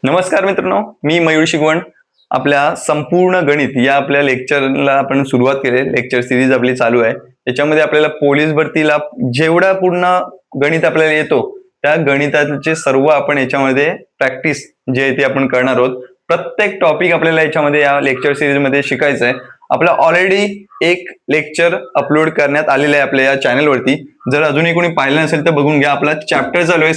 नमस्कार मित्रांनो, मी मयूर शिगवण. आपल्या संपूर्ण गणित या आपल्या लेक्चरला आपण सुरुवात केली. लेक्चर सिरीज आपली चालू आहे. त्याच्यामध्ये आपल्याला पोलीस भरतीला जेवढा पूर्ण गणित आपल्याला येतो त्या गणिताचे सर्व आपण याच्यामध्ये प्रॅक्टिस जे आहे ते आपण करणार आहोत. प्रत्येक टॉपिक आपल्याला याच्यामध्ये या लेक्चर सिरीज मध्ये शिकायचं आहे. आपला ऑलरेडी एक लेक्चर अपलोड करण्यात आलेलं आहे आपल्या या चॅनलवरती. जर अजूनही कोणी पाहिलं नसेल तर बघून घ्या. आपला चॅप्टर चालू आहे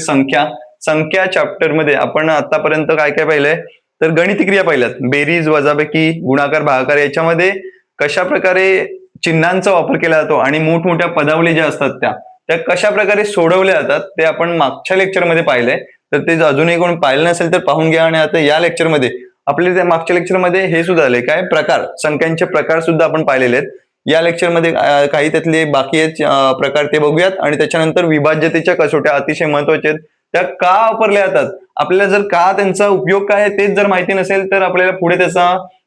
संख्या चॅप्टर मध्ये आपण आतापर्यंत काय काय पाहिलंय तर गणिती क्रिया पाहिल्यात. बेरीज, वजाबाकी, गुणाकार, भागाकार याच्यामध्ये कशा प्रकारे चिन्हांचा वापर केला जातो आणि मोठमोठ्या पदावली ज्या असतात त्या कशा प्रकारे सोडवल्या जातात ते आपण मागच्या लेक्चरमध्ये पाहिलंय. तर ते अजूनही कोण पाहिलं नसेल तर पाहून घ्या. आणि आता या लेक्चरमध्ये आपले त्या मागच्या लेक्चरमध्ये हे सुद्धा आले काय प्रकार, संख्यांचे प्रकार सुद्धा आपण पाहिलेले आहेत. या लेक्चरमध्ये काही त्यातले बाकी आहेत प्रकार ते बघूयात. आणि त्याच्यानंतर विभाज्यतेच्या कसोट्या अतिशय महत्वाच्या आहेत. त्या का वापरल्या जातात, आपल्याला जर का त्यांचा उपयोग काय आहे तेच जर माहिती नसेल तर आपल्याला पुढे त्याचा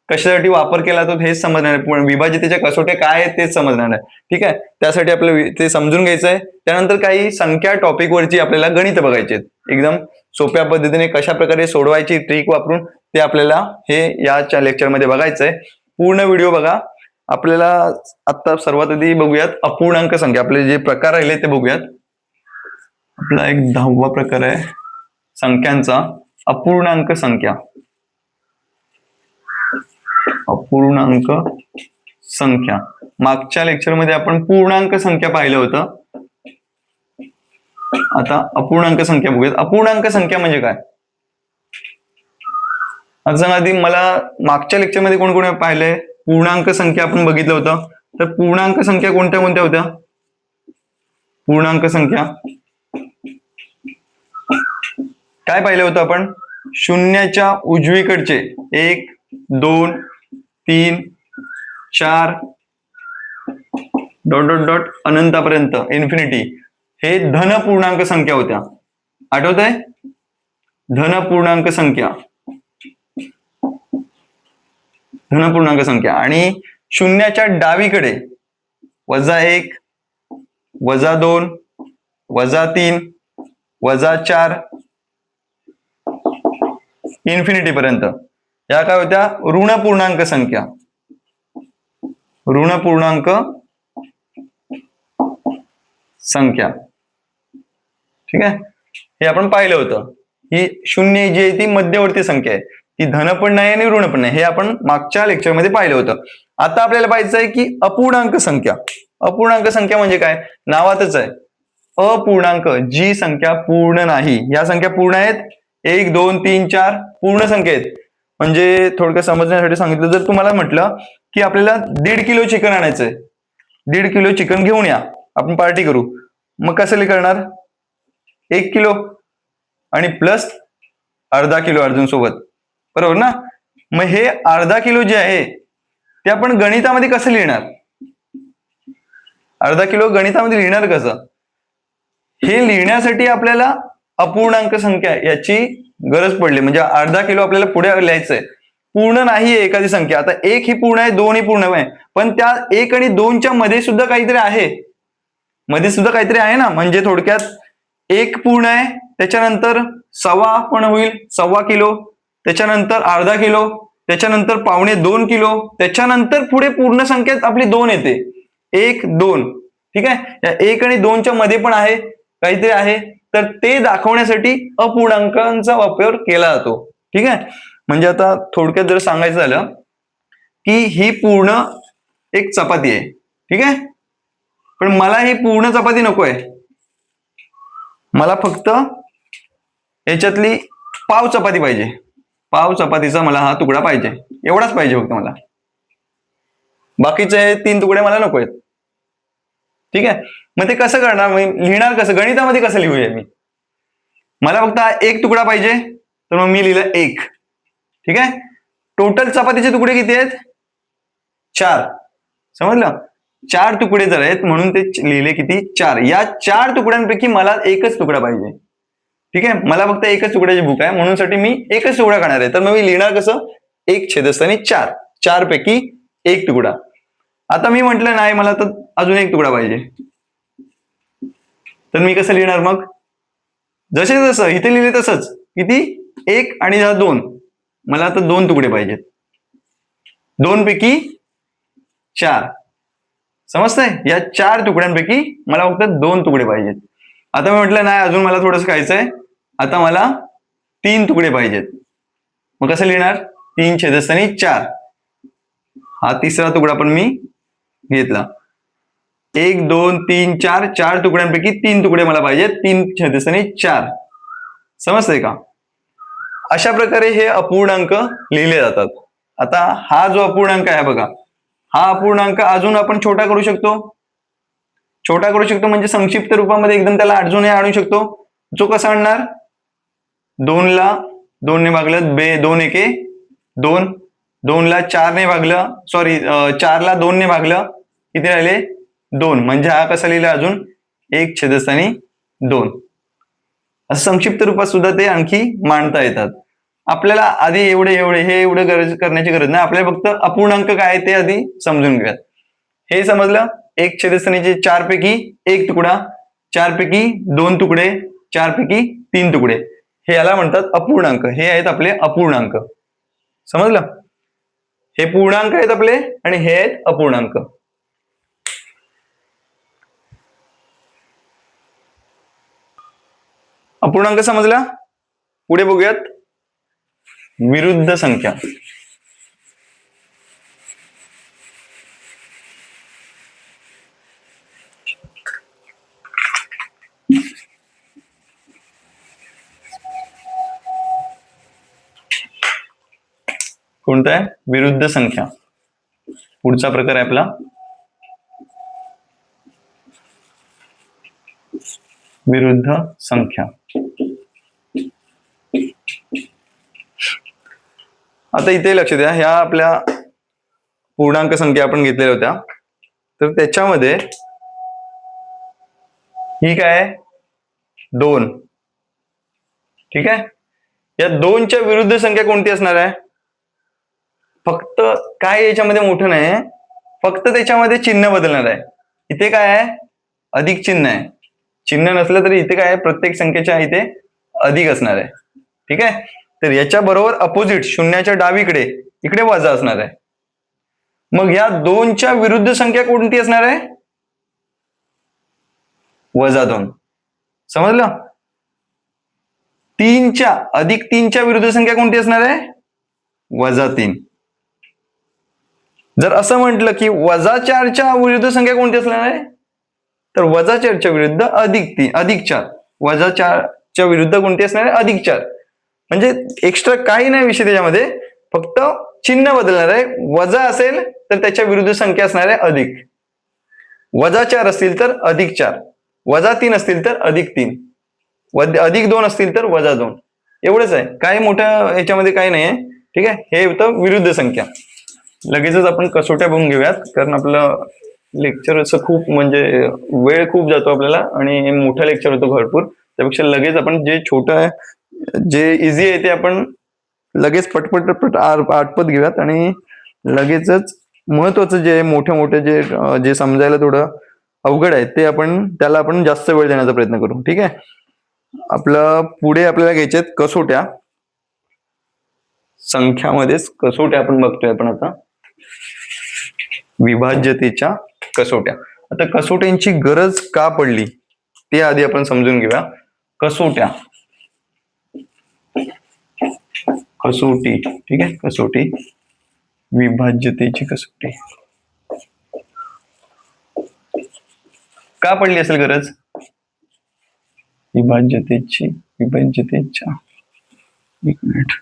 कशासाठी वापर केला जातो हेच समजणार नाही. पण विभाज्यतेच्या कसोट्या काय आहेत तेच समजणार नाही. ठीक आहे, त्यासाठी आपल्याला ते समजून घ्यायचं आहे. त्यानंतर काही संख्या टॉपिक वरची आपल्याला गणित बघायचे आहेत. एकदम सोप्या पद्धतीने कशा प्रकारे सोडवायची ट्रिक वापरून ते आपल्याला हे या लेक्चरमध्ये बघायचं आहे. पूर्ण व्हिडिओ बघा. आपल्याला आता सर्वात आधी बघूयात अपूर्णांक संख्या. आपले जे प्रकार राहिले ते बघूयात. आपला एक 10वा प्रकार आहे संख्यांचा अपूर्णांक संख्या. अपूर्णांक संख्या मागच्या लेक्चरमध्ये आपण पूर्णांक संख्या पाहिलं होतं. आता अपूर्णांक संख्या बघूयात. अपूर्णांक संख्या म्हणजे काय आता आधी मला मागच्या लेक्चरमध्ये कोण कोण पाहिलंय पूर्णांक संख्या आपण बघितलं होतं. तर पूर्णांक संख्या कोणत्या कोणत्या होत्या. पूर्णांक संख्या काय पाहिलं होतं आपण, शून्याच्या उजवीकडचे 1, 2, 3, 4 डॉट डॉट डॉट अनंतापर्यंत इन्फिनिटी हे धन पूर्णांक संख्या होत्या. आठवत आहे, धन पूर्णांक संख्या, धन पूर्णांक संख्या. आणि शून्याच्या डावीकडे -1, -2, -3, -4 इन्फिनिटी पर्यंत या काय होत्या ऋण पूर्णांक संख्या. ऋण पूर्णांक संख्या. ठीक आहे, हे आपण पाहिलं होतं. ही शून्य जी आहे ती मध्यवर्ती संख्या आहे. ती धन पण नाही आणि ऋण पण नाही. हे आपण मागच्या लेक्चरमध्ये पाहिलं होतं. आता आपल्याला पाहायचं आहे की अपूर्णांक संख्या. अपूर्णांक संख्या म्हणजे काय, नावातच आहे अपूर्णांक, जी संख्या पूर्ण नाही. या संख्या पूर्ण आहेत. 1, 2, 3, 4 पूर्ण संख्या आहेत. म्हणजे थोडक्यात समजण्यासाठी सांगितलं, जर तुम्हाला म्हटलं की आपल्याला 1.5 किलो चिकन आणायचंय, 1.5 किलो चिकन घेऊन या, आपण पार्टी करू, मग कसं करणार, 1 किलो आणि प्लस अर्धा किलो अर्जुन सोबत, बरोबर ना. मग हे अर्धा किलो जे आहे ते आपण गणितामध्ये कसं लिहिणार, अर्धा किलो गणितामध्ये लिहिणार कसं, हे लिहिण्यासाठी आपल्याला अपूर्णांक संख्या याची गरज पडली. म्हणजे अर्धा किलो आपल्याला पुढे लिहायचंय. पूर्ण नाहीये एखादी संख्या. आता 1 ही पूर्ण आहे, 2 ही पूर्ण आहे, पण त्या 1 आणि 2च्या मध्ये सुद्धा काहीतरी आहे, मध्ये सुद्धा काहीतरी आहे ना. म्हणजे थोडक्यात 1 पूर्ण आहे, त्याच्यानंतर सव्वा पण होईल, 1.25 किलो, त्याच्यानंतर अर्धा किलो, त्याच्यानंतर 1.25 किलो, त्याच्यानंतर पुढे पूर्ण संख्येत आपली 2 येते, 1, 2. ठीक आहे, या 1 आणि 2च्या मध्ये पण आहे काहीतरी आहे. तर ते दाखवण्यासाठी अपूर्णांकांचा वापर केला जातो. ठीक आहे, म्हणजे आता थोडक्यात जर सांगायचं झालं की ही पूर्ण एक चपाती आहे. ठीक आहे, पण मला ही पूर्ण चपाती नको आहे, मला फक्त याच्यातली पाव चपाती पाहिजे. पाव चपातीचा मला हा तुकडा पाहिजे, एवढाच पाहिजे फक्त मला, बाकीचे 3 तुकडे मला नको आहेत. ठीक आहे, मग ते कसं करणार, लिहिणार कसं, गणितामध्ये कसं लिहूया मी, मला फक्त 1 तुकडा पाहिजे, तर मग मी लिहिलं 1. ठीक आहे, टोटल चपातीचे तुकडे किती आहेत, 4. समजलं, 4 तुकडे जर आहेत म्हणून ते लिहिले किती, 4. या 4 तुकड्यांपैकी मला एकच तुकडा पाहिजे. ठीक आहे, मला फक्त एकच तुकड्याची भूक आहे, म्हणून साठी मी एकच तुकडा खाणार आहे. तर मग मी लिहिणार कसं, 1/4, 4 पैकी 1 तुकडा. आता मी म्हटलं नाही मला तर अजून 1 तुकडा पाहिजे, तर मी कसं लिहिणार, मग जसे जसं इथे लिहिले तसंच, किती 1 आणि हा 2, मला आता 2 तुकडे पाहिजेत. 2 पैकी 4. समजतंय? या 4 तुकड्यांपैकी मला फक्त 2 तुकडे पाहिजेत. आता मी म्हटलं नाही, अजून मला थोडंसं खायचंय, आता मला 3 तुकडे पाहिजेत. मग कसं लिहिणार? 3/4. हा तिसरा तुकडा पण मी घेतला. 1 2 3 4, 4 तुकड्यांपैकी 3 तुकडे मला पाहिजेत. 3/4. समजतंय का? अशा प्रकारे हे अपूर्णांक लिहिले जातात. आता हा जो अपूर्णांक आहे बघा, हा अपूर्णांक अजून आपण छोटा करू शकतो. छोटा करू शकतो म्हणजे संक्षिप्त रूपामध्ये एकदम त्याला अजूनही आणू शकतो. जो कसा आणणार? 2 ला 2 ने भागलं, 2 एके 2, 2 ला 4 ने भागलं, सॉरी 4 ला 2 ने भागलं, किती राहिले? 2. म्हणजे हा कसा लिहिला अजून? 1/2. असं संक्षिप्त रूपात सुद्धा ते आणखी मांडता येतात. आपल्याला आधी एवढं करण्याची गरज नाही. आपल्याला फक्त अपूर्णांक काय आहे ते आधी समजून घ्या. हे समजलं? 1/4 पैकी 1 तुकडा, 4 पैकी 2 तुकडे, 4 पैकी 3 तुकडे, हे याला म्हणतात अपूर्णांक. हे आहेत आपले अपूर्णांक. समजलं? हे पूर्णांक आहेत आपले आणि हे आहेत अपूर्णांक. अपूर्णांक समजला? पुढे बघूयात विरुद्ध संख्या. कोणता आहे? विरुद्ध संख्या. पुढचा प्रकार आहे आपला विरुद्ध संख्या. आता इथे लक्ष द्या, ह्या आपल्या पूर्णांक संख्या आपण घेतलेल्या होत्या, तर त्याच्यामध्ये ही काय आहे? 2. ठीक आहे. या 2च्या विरुद्ध संख्या कोणती असणार आहे? फक्त काय याच्यामध्ये मोठं नाही, फक्त त्याच्यामध्ये चिन्ह बदलणार आहे. इथे काय आहे? अधिक चिन्ह आहे. चिन्ह नसलं तरी इथे काय आहे? प्रत्येक संख्येच्या इथे अधिक असणार आहे. ठीक आहे. तर याच्या बरोबर अपोजिट शून्याच्या डावीकडे इकडे वजा असणार आहे. मग या 2च्या विरुद्ध संख्या कोणती असणार आहे? -2. समजलं? 3च्या अधिक 3च्या विरुद्ध संख्या कोणती असणार आहे? -3. जर असं म्हटलं की -4च्या विरुद्ध संख्या कोणती असणार आहे? तर -4च्या विरुद्ध +4. -4च्या विरुद्ध कोणती असणार आहे? +4. म्हणजे एक्स्ट्रा काही नाही विषय त्याच्यामध्ये, फक्त चिन्ह बदलणार आहे. वजा असेल तर त्याच्या विरुद्ध संख्या असणार आहे अधिक. -4 असतील तर +4, -3 असतील तर +3, +2 असतील तर -2. एवढंच आहे. काय मोठं याच्यामध्ये काही नाही आहे. ठीक आहे. हे होतं विरुद्ध संख्या. लगेचच आपण कसोट्या बघून घेऊयात, कारण आपलं लेक्चर असं खूप म्हणजे वेळ खूप जातो आपल्याला आणि मोठा लेक्चर होतो भरपूर. त्यापेक्षा लगेच आपण जे छोटं आहे, जे इझी आहे ते आपण लगेच पटपट आटपत घेऊयात आणि लगेचच महत्वाचं जे मोठे जे समजायला थोडं अवघड आहे ते त्याला आपण जास्त वेळ देण्याचा प्रयत्न करू. ठीक आहे. आपलं पुढे आपल्याला घ्यायचे आहेत कसोट्या. संख्यामध्येच कसोट्या आपण बघतोय आपण आता. विभाज्यतेच्या कसोट्या. आता कसोट्यांची गरज का पडली ते आधी आपण समजून घेऊया. कसोट्या, कसोटी. ठीक आहे. कसोटी, विभाज्यतेची कसोटी का पडली असेल गरज? विभाज्यतेच्या, एक मिनिट,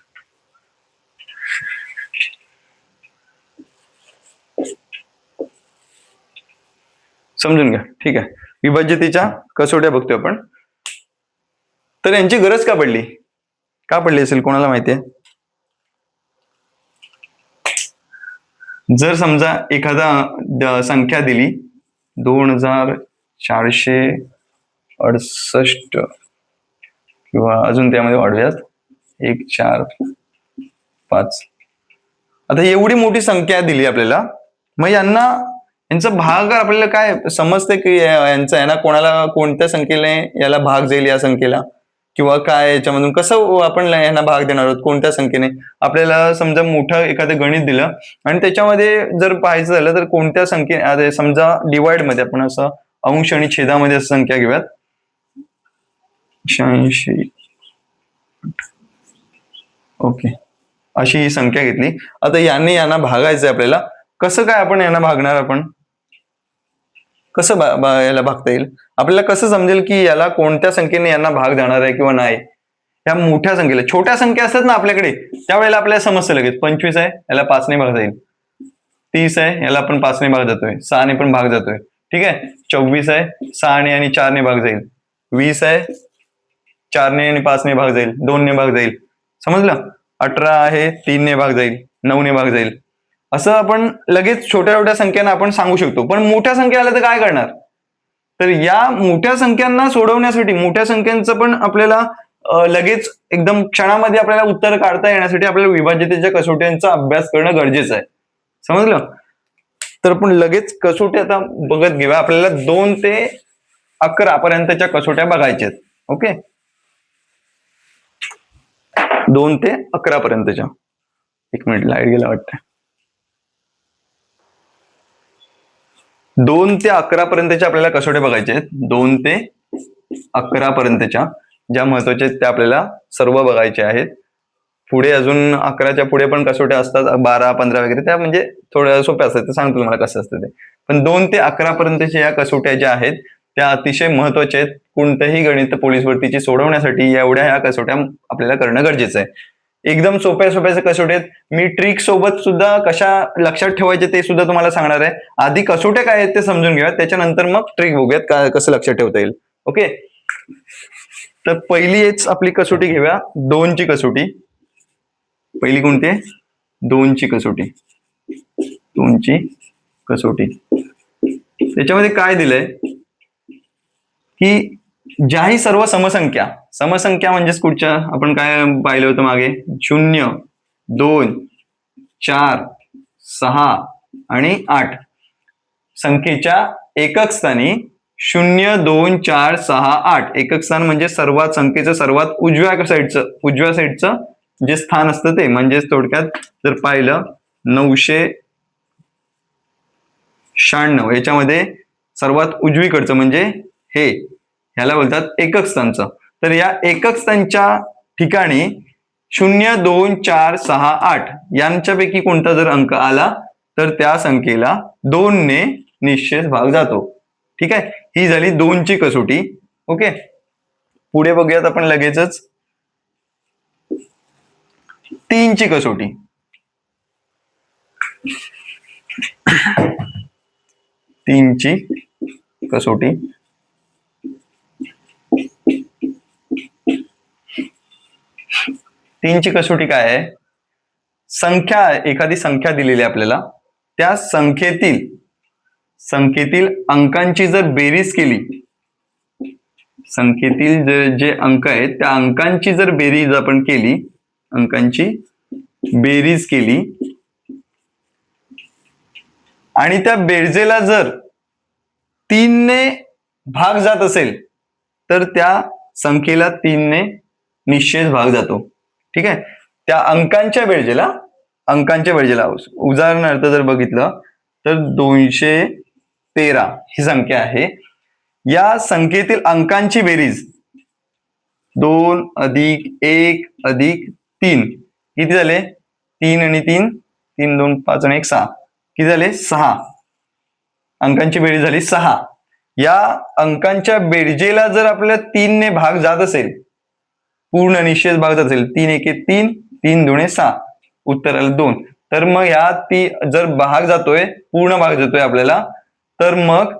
समजून घ्या. ठीक आहे. विभाज्यतेच्या कसोट्या बघतोय आपण. तर यांची गरज का पडली असेल कोणाला माहिती आहे? जर समजा एखादा संख्या दिली 2468 किंवा अजून त्यामध्ये वाढूयात 145. आता एवढी मोठी संख्या दिली आपल्याला, मग यांचा भाग आपल्याला काय समजते की यांचा आहे ना, कोणाला कोणत्या संख्येने याला भाग जाईल या संख्येला? किंवा काय याच्यामधून कसं आपण यांना भाग देणार आहोत, कोणत्या संख्येने. आपल्याला समजा मोठं एखादं गणित दिलं आणि त्याच्यामध्ये जर पाहायचं झालं तर कोणत्या संख्ये, समजा डिवाइड मध्ये आपण असं अंश आणि छेदामध्ये असं संख्या घेऊयात. 86. ओके, अशी ही संख्या घेतली. आता यांना भागायचंय आपल्याला. कसं काय आपण यांना भागणार, आपण कसं याला भागता येईल, आपल्याला कसं समजेल की याला कोणत्या संख्येने यांना भाग जाणार आहे किंवा नाही. ह्या मोठ्या संख्येला, छोट्या संख्या असतात ना आपल्याकडे, त्यावेळेला आपल्याला समजतं लगेच. 25 आहे, याला 5 ने भाग जाईल. 30 आहे, याला आपण 5 ने भाग जातोय, 6 ने पण भाग जातोय. ठीक आहे. 24 आहे, 6 ने आणि 4 ने भाग जाईल. 20 आहे, 4 ने आणि 5 ने भाग जाईल, 2 ने भाग जाईल. समजलं. 18 आहे, 3 ने भाग जाईल, 9 ने भाग जाईल. असं आपण लगेच छोट्या छोट्या संख्यांना आपण सांगू शकतो. पण मोठ्या संख्या आल्या तर काय करणार, तर या मोठ्या संख्यांना सोडवण्यासाठी, मोठ्या संख्यांचं पण आपल्याला लगेच एकदम क्षणामध्ये आपल्याला उत्तर काढता येण्यासाठी आपल्याला विभाज्यतेच्या कसोट्यांचा अभ्यास करणं गरजेचं आहे. समजलं. तर आपण लगेच कसोटी आता बघत घेऊया. आपल्याला 2 ते 11 पर्यंतच्या कसोट्या बघायच्या आहेत. ओके, 2 ते 11 पर्यंतच्या. 1 मिनिट, लाईट गेला वाटतं. 2 ते 11 पर्यंतच्या आपल्याला कसोट्या बघायच्या आहेत. 2 ते 11 पर्यंतच्या ज्या महत्वाच्या आहेत त्या आपल्याला सर्व बघायच्या आहेत. पुढे अजून 11च्या पुढे पण कसोट्या असतात, 12, 15 वगैरे, त्या म्हणजे थोड्या सोप्या असतात. ते सांगतो तुम्हाला कसं असतं ते. पण 2 ते 11 पर्यंतच्या या कसोट्या ज्या आहेत त्या अतिशय महत्वाच्या आहेत. कोणतंही गणित पोलीस भरतीची सोडवण्यासाठी एवढ्या ह्या कसोट्या आपल्याला करणं गरजेचं आहे. एकदम सोप्या सोप्या कसोट्या आहेत. मी ट्रिक सोबत सुद्धा कशा लक्षात ठेवायचे ते सुद्धा तुम्हाला सांगणार आहे. आधी कसोट्या काय आहेत ते समजून घ्या, त्याच्यानंतर मग ट्रिक बघूयात कसं लक्षात ठेवता येईल. ओके, तर पहिलीच आपली कसोटी घेऊया, 2 ची कसोटी. पहिली कोणती आहे, 2 ची कसोटी. 2 ची कसोटी. त्याच्यामध्ये काय दिलंय की ज्याही सर्व समसंख्या म्हणजेच कुठच्या, आपण काय पाहिलं होतं मागे, 0, 2, 4, 6 आणि 8 संख्येच्या एकक स्थानी 0, 2, 4, 6, 8 एकक स्थान म्हणजे सर्वात संख्येचं सर्वात उजव्या साईडचं जे स्थान असतं ते, म्हणजेच थोडक्यात जर पाहिलं 996 याच्यामध्ये सर्वात उजवीकडचं म्हणजे हे, ह्याला बोलतात एकक स्थानचं. तर या एकक स्थानच्या ठिकाणी 0, 2, 4, 6, 8 यांच्यापैकी कोणता जर अंक आला तर त्या संख्येला 2 ने निश्चित भाग जातो. ठीक आहे, ही झाली 2 ची कसोटी. ओके, पुढे बघूयात आपण लगेचच 3 ची कसोटी. 3 ची कसोटी. 3 ची कसोटी काय आहे, एखादी संख्या दिलेली आपल्याला, त्या संख्येतील अंकांची जर बेरीज केली, संख्येतील जे अंक आहेत त्या अंकांची जर बेरीज आपण केली, अंकांची बेरीज केली आणि त्या बेरजेला जर 3 ने भाग जात असेल तर त्या संख्येला 3 ने निश्चित भाग जातो. ठीक आहे, त्या अंकांच्या बेरजेला उदाहरणार्थ जर बघितलं तर 213 ही संख्या आहे. या संख्येतील अंकांची बेरीज 2 + 1 + 3 किती झाले, 3 आणि 3, 3, 2, 5 आणि 1, 6 किती झाले, 6. अंकांची बेरीज झाली 6. या अंकांच्या बेरजेला जर आपल्याला 3 ने भाग जात असेल, पूर्ण निश्चित भाग जात असेल, 3 1 3, 3 2 6, उत्तर आलं 2. तर मग या जर भाग जातोय, पूर्ण भाग जातोय आपल्याला, तर मग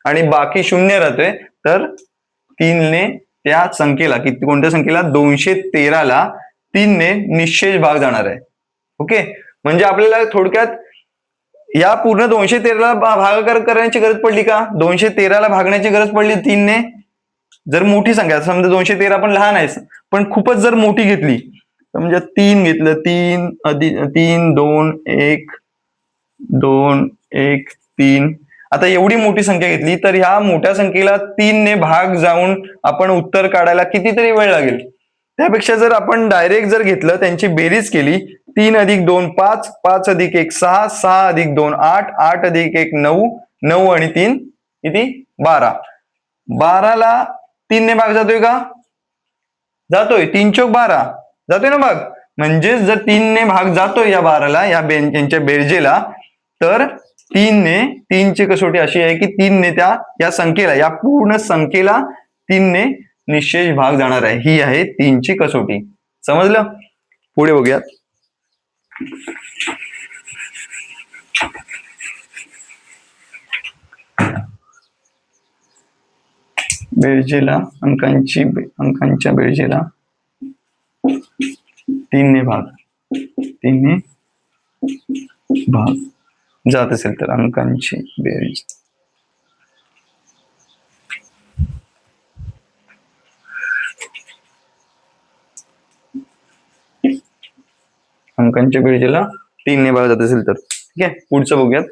आणि बाकी 0 राहतोय, तर 3 ने त्या संख्येला, कोणत्या संख्येला, 213 ला 3 ने निश्चित भाग जाणार आहे. ओके, म्हणजे आपल्याला थोडक्यात या पूर्ण 213 ला भागाकार करण्याची गरज पडली का, 213 ला भागण्याची गरज पडली 3 ने. जर मोठी संख्या, समजा 213 पण लहान आहे, पण खूपच जर मोठी घेतली, समजा 3 घेतलं, 3 + 3, 2 1 2 1 3, आता एवढी मोठी संख्या घेतली तर ह्या मोठ्या संख्येला 3 ने भाग जाऊन आपण उत्तर काढायला कितीतरी वेळ लागेल. त्यापेक्षा जर आपण डायरेक्ट जर घेतलं, त्यांची बेरीज केली, 3 अधिक 2 5, 5 अधिक 1 6, 6 अधिक 2 8, 8 अधिक 1 9, 9 आणि 3 किती 12. 12ला 3 ने भाग जातोय का? जातोय. 3 चौक 12 जातोय ना भाग. म्हणजेच जर 3 ने भाग जातोय या 12ला, यांच्या बेरजेला, तर 3 ने 3 ची कसोटी अशी आहे की 3 ने या संख्येला, या पूर्ण संख्येला 3 ने निशेष भाग जाणार आहे. ही आहे 3 ची कसोटी. समजलं? पुढे बघूयात. बेरजेला अंकांच्या बेरजेला 3 ने भाग जात असेल तर अंकांची बेरीज अंकांच्या बेरजेला 3 ने भाग जात असेल तर. ठीक आहे, पुढचं बघूयात.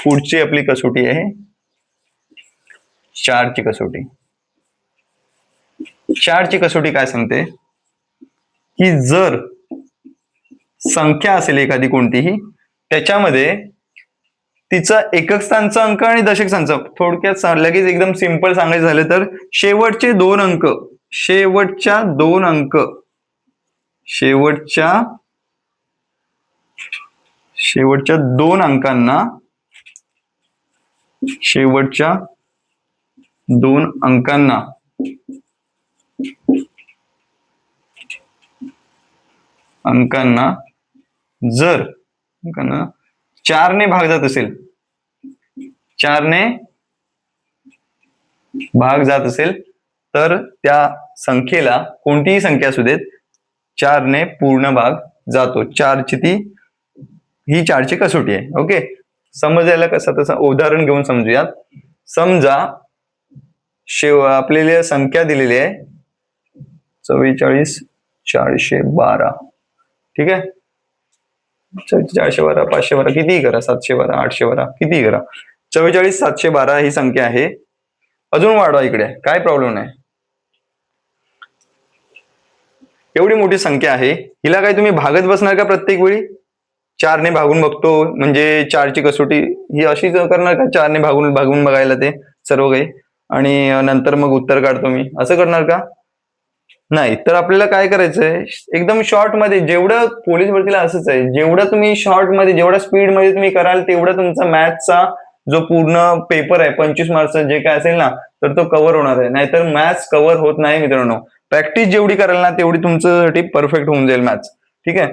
पुढची आपली कसोटी आहे 4 ची कसोटी. 4 ची कसोटी काय सांगते की जर संख्या असेल एखादी कोणतीही, त्याच्यामध्ये तिचा एकक स्थानचा अंक आणि दशक स्थानचा, थोडक्यात लगेच एकदम सिंपल सांगायचं झालं तर शेवटच्या दोन अंकांना जर 4 ने भाग जात असेल, 4 ने भाग जात असेल तर त्या संख्येला, कोणतीही संख्या असू देत, 4 ने पूर्ण भाग जातो. 4 ची ही 4 ची कसोटी आहे. ओके, समजायला कसं तसं उदाहरण घेऊन समजूयात. समजा आपल्याला संख्या दिलेली आहे 44,412. ठीक आहे, 412 512 कितीही करा, 712 812 कितीही करा, 44,712 ही संख्या आहे. अजून वाढवा इकडे, काय प्रॉब्लेम नाही. एवढी मोठी संख्या आहे, हिला काय तुम्ही भागत बसणार का प्रत्येक वेळी? 4 ने भागून बघतो म्हणजे 4 ची कसोटी ही अशीच करणार का? 4 ने भागून बघायला ते सर्व काही आणि नंतर मग उत्तर काढतो मी, असं करणार का? नाही. तर आपल्याला काय करायचंय, एकदम शॉर्ट मध्ये, जेवढं पोलीस भरतीला असंच आहे, जेवढं तुम्ही शॉर्ट मध्ये, जेवढ्या स्पीड मध्ये तुम्ही कराल तेवढा तुमचा मॅथ्सचा जो पूर्ण पेपर आहे 25 मार्क्सचा जे काय असेल ना, तर तो कव्हर होणार आहे. नाहीतर मॅथ्स कव्हर होत नाही मित्रांनो. प्रॅक्टिस जेवढी कराल ना तेवढी तुमच्यासाठी परफेक्ट होऊन जाईल मॅथ्स. ठीक आहे,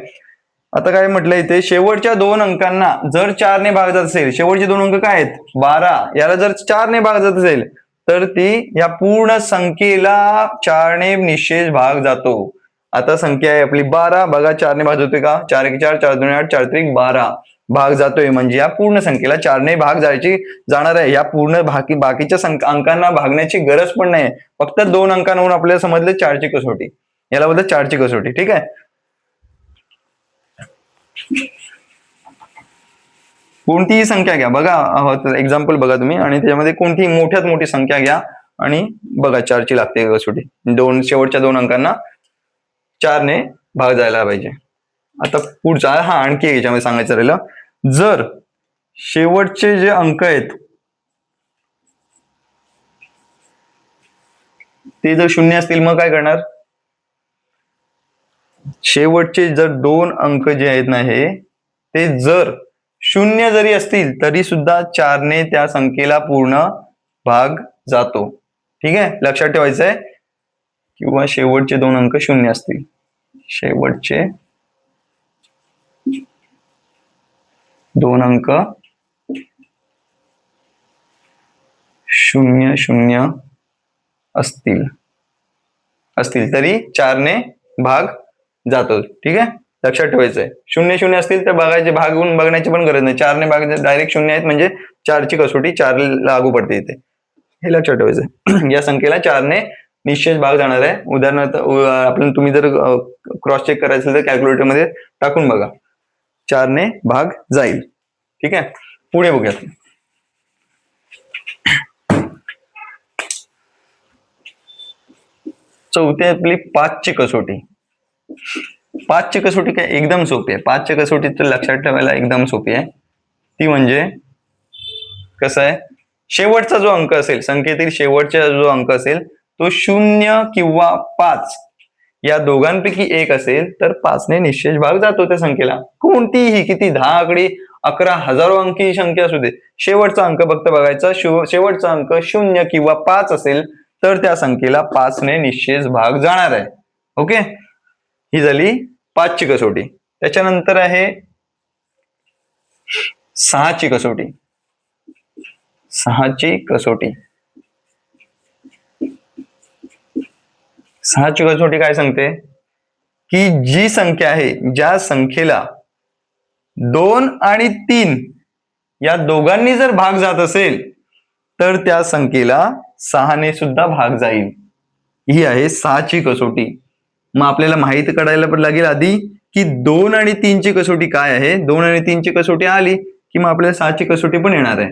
आता काय म्हटलंय इथे, शेवटच्या 2 अंकांना जर 4 ने भाग जात असेल, शेवटचे 2 अंक काय आहेत 12, याला जर 4 ने भाग जात असेल तर ती या पूर्ण संख्येला 4 ने निशेष भाग जातो. आता संख्या आहे आपली 12, बघा 4 ने भाग जातोय का? 4 1 4 4 2 8 4 3 12 भाग जातोय. म्हणजे या पूर्ण संख्येला 4 ने भाग जाणार आहे. या पूर्ण बाकीच्या अंकांना भागण्याची गरज पण नाही, फक्त 2 अंकांवरून आपल्याला समजलं 4 ची कसोटी, याला बोलतात 4 ची कसोटी. ठीक आहे, कोणतीही संख्या घ्या, बघा एक्झाम्पल बघा तुम्ही, आणि त्याच्यामध्ये कोणतीही मोठ्यात मोठी संख्या घ्या आणि बघा 4 ची लागते कसोटी. शेवटच्या 2 अंकांना 4 ने भाग जायला पाहिजे. आता पुढचा आणखी याच्यामध्ये सांगायचं राहिलं, जर शेवटचे जे अंक आहेत ते जर 0 असतील मग काय करणार? शेवटचे जर 2 अंक जे आहेत ना, हे ते जर 0 जरी असतील तरी सुद्धा 4 ने त्या संख्येला पूर्ण भाग जातो. ठीक आहे, लक्षात ठेवायचं आहे. किंवा शेवटचे 2 अंक 0 असतील, शेवटचे 2 अंक 0 असतील तरी 4 ने भाग जातो. ठीक आहे, लक्षात ठेवायचंय. 0 असतील तर बघण्याची पण गरज नाही. 4 ने भाग डायरेक्ट 0 आहेत म्हणजे 4 ची कसोटी 4 लागू पडते इथे, हे लक्षात ठेवायचंय. या संख्येला 4 ने निश्चित भाग जाणार आहे. उदाहरणार्थ आपल्याला तुम्ही जर क्रॉस चेक करायचं असेल तर कॅल्क्युलेटर मध्ये टाकून बघा, 4 ने भाग जाईल. ठीक आहे, पुढे बघूयात. चौथी आपली 5ची कसोटी. 5ची कसोटी काय एकदम सोपी आहे. 5च्या कसोटी तर लक्षात ठेवायला एकदम सोपी आहे. ती म्हणजे कसं आहे, शेवटचा जो अंक असेल, संख्येतील शेवटचा जो अंक असेल तो 0 किंवा 5 या दोघांपैकी एक असेल तर 5ने निश्चेष भाग जातो त्या संख्येला. कोणतीही, किती 10 आकडी, 11, हजारो अंकी संख्या असू दे, शेवटचा अंक फक्त बघायचा. शेवटचा अंक 0 किंवा 5 असेल तर त्या संख्येला 5ने निश्चेष भाग जाणार आहे. ओके, ही झाली 5ची कसोटी. त्याच्यानंतर आहे 6ची कसोटी. 6ची कसोटी. 6ची कसोटी काय सांगते की जी संख्या आहे, ज्या संख्येला 2 आणि 3 या दोघांनी जर भाग जात असेल तर त्या संख्येला 6ने सुद्धा भाग जाईल. ही आहे 6ची कसोटी. मग आपल्याला माहिती काढायला पण लागेल आधी की 2 आणि 3ची कसोटी काय आहे. 2 आणि 3ची कसोटी आली की मग आपल्याला 6ची कसोटी पण येणार आहे.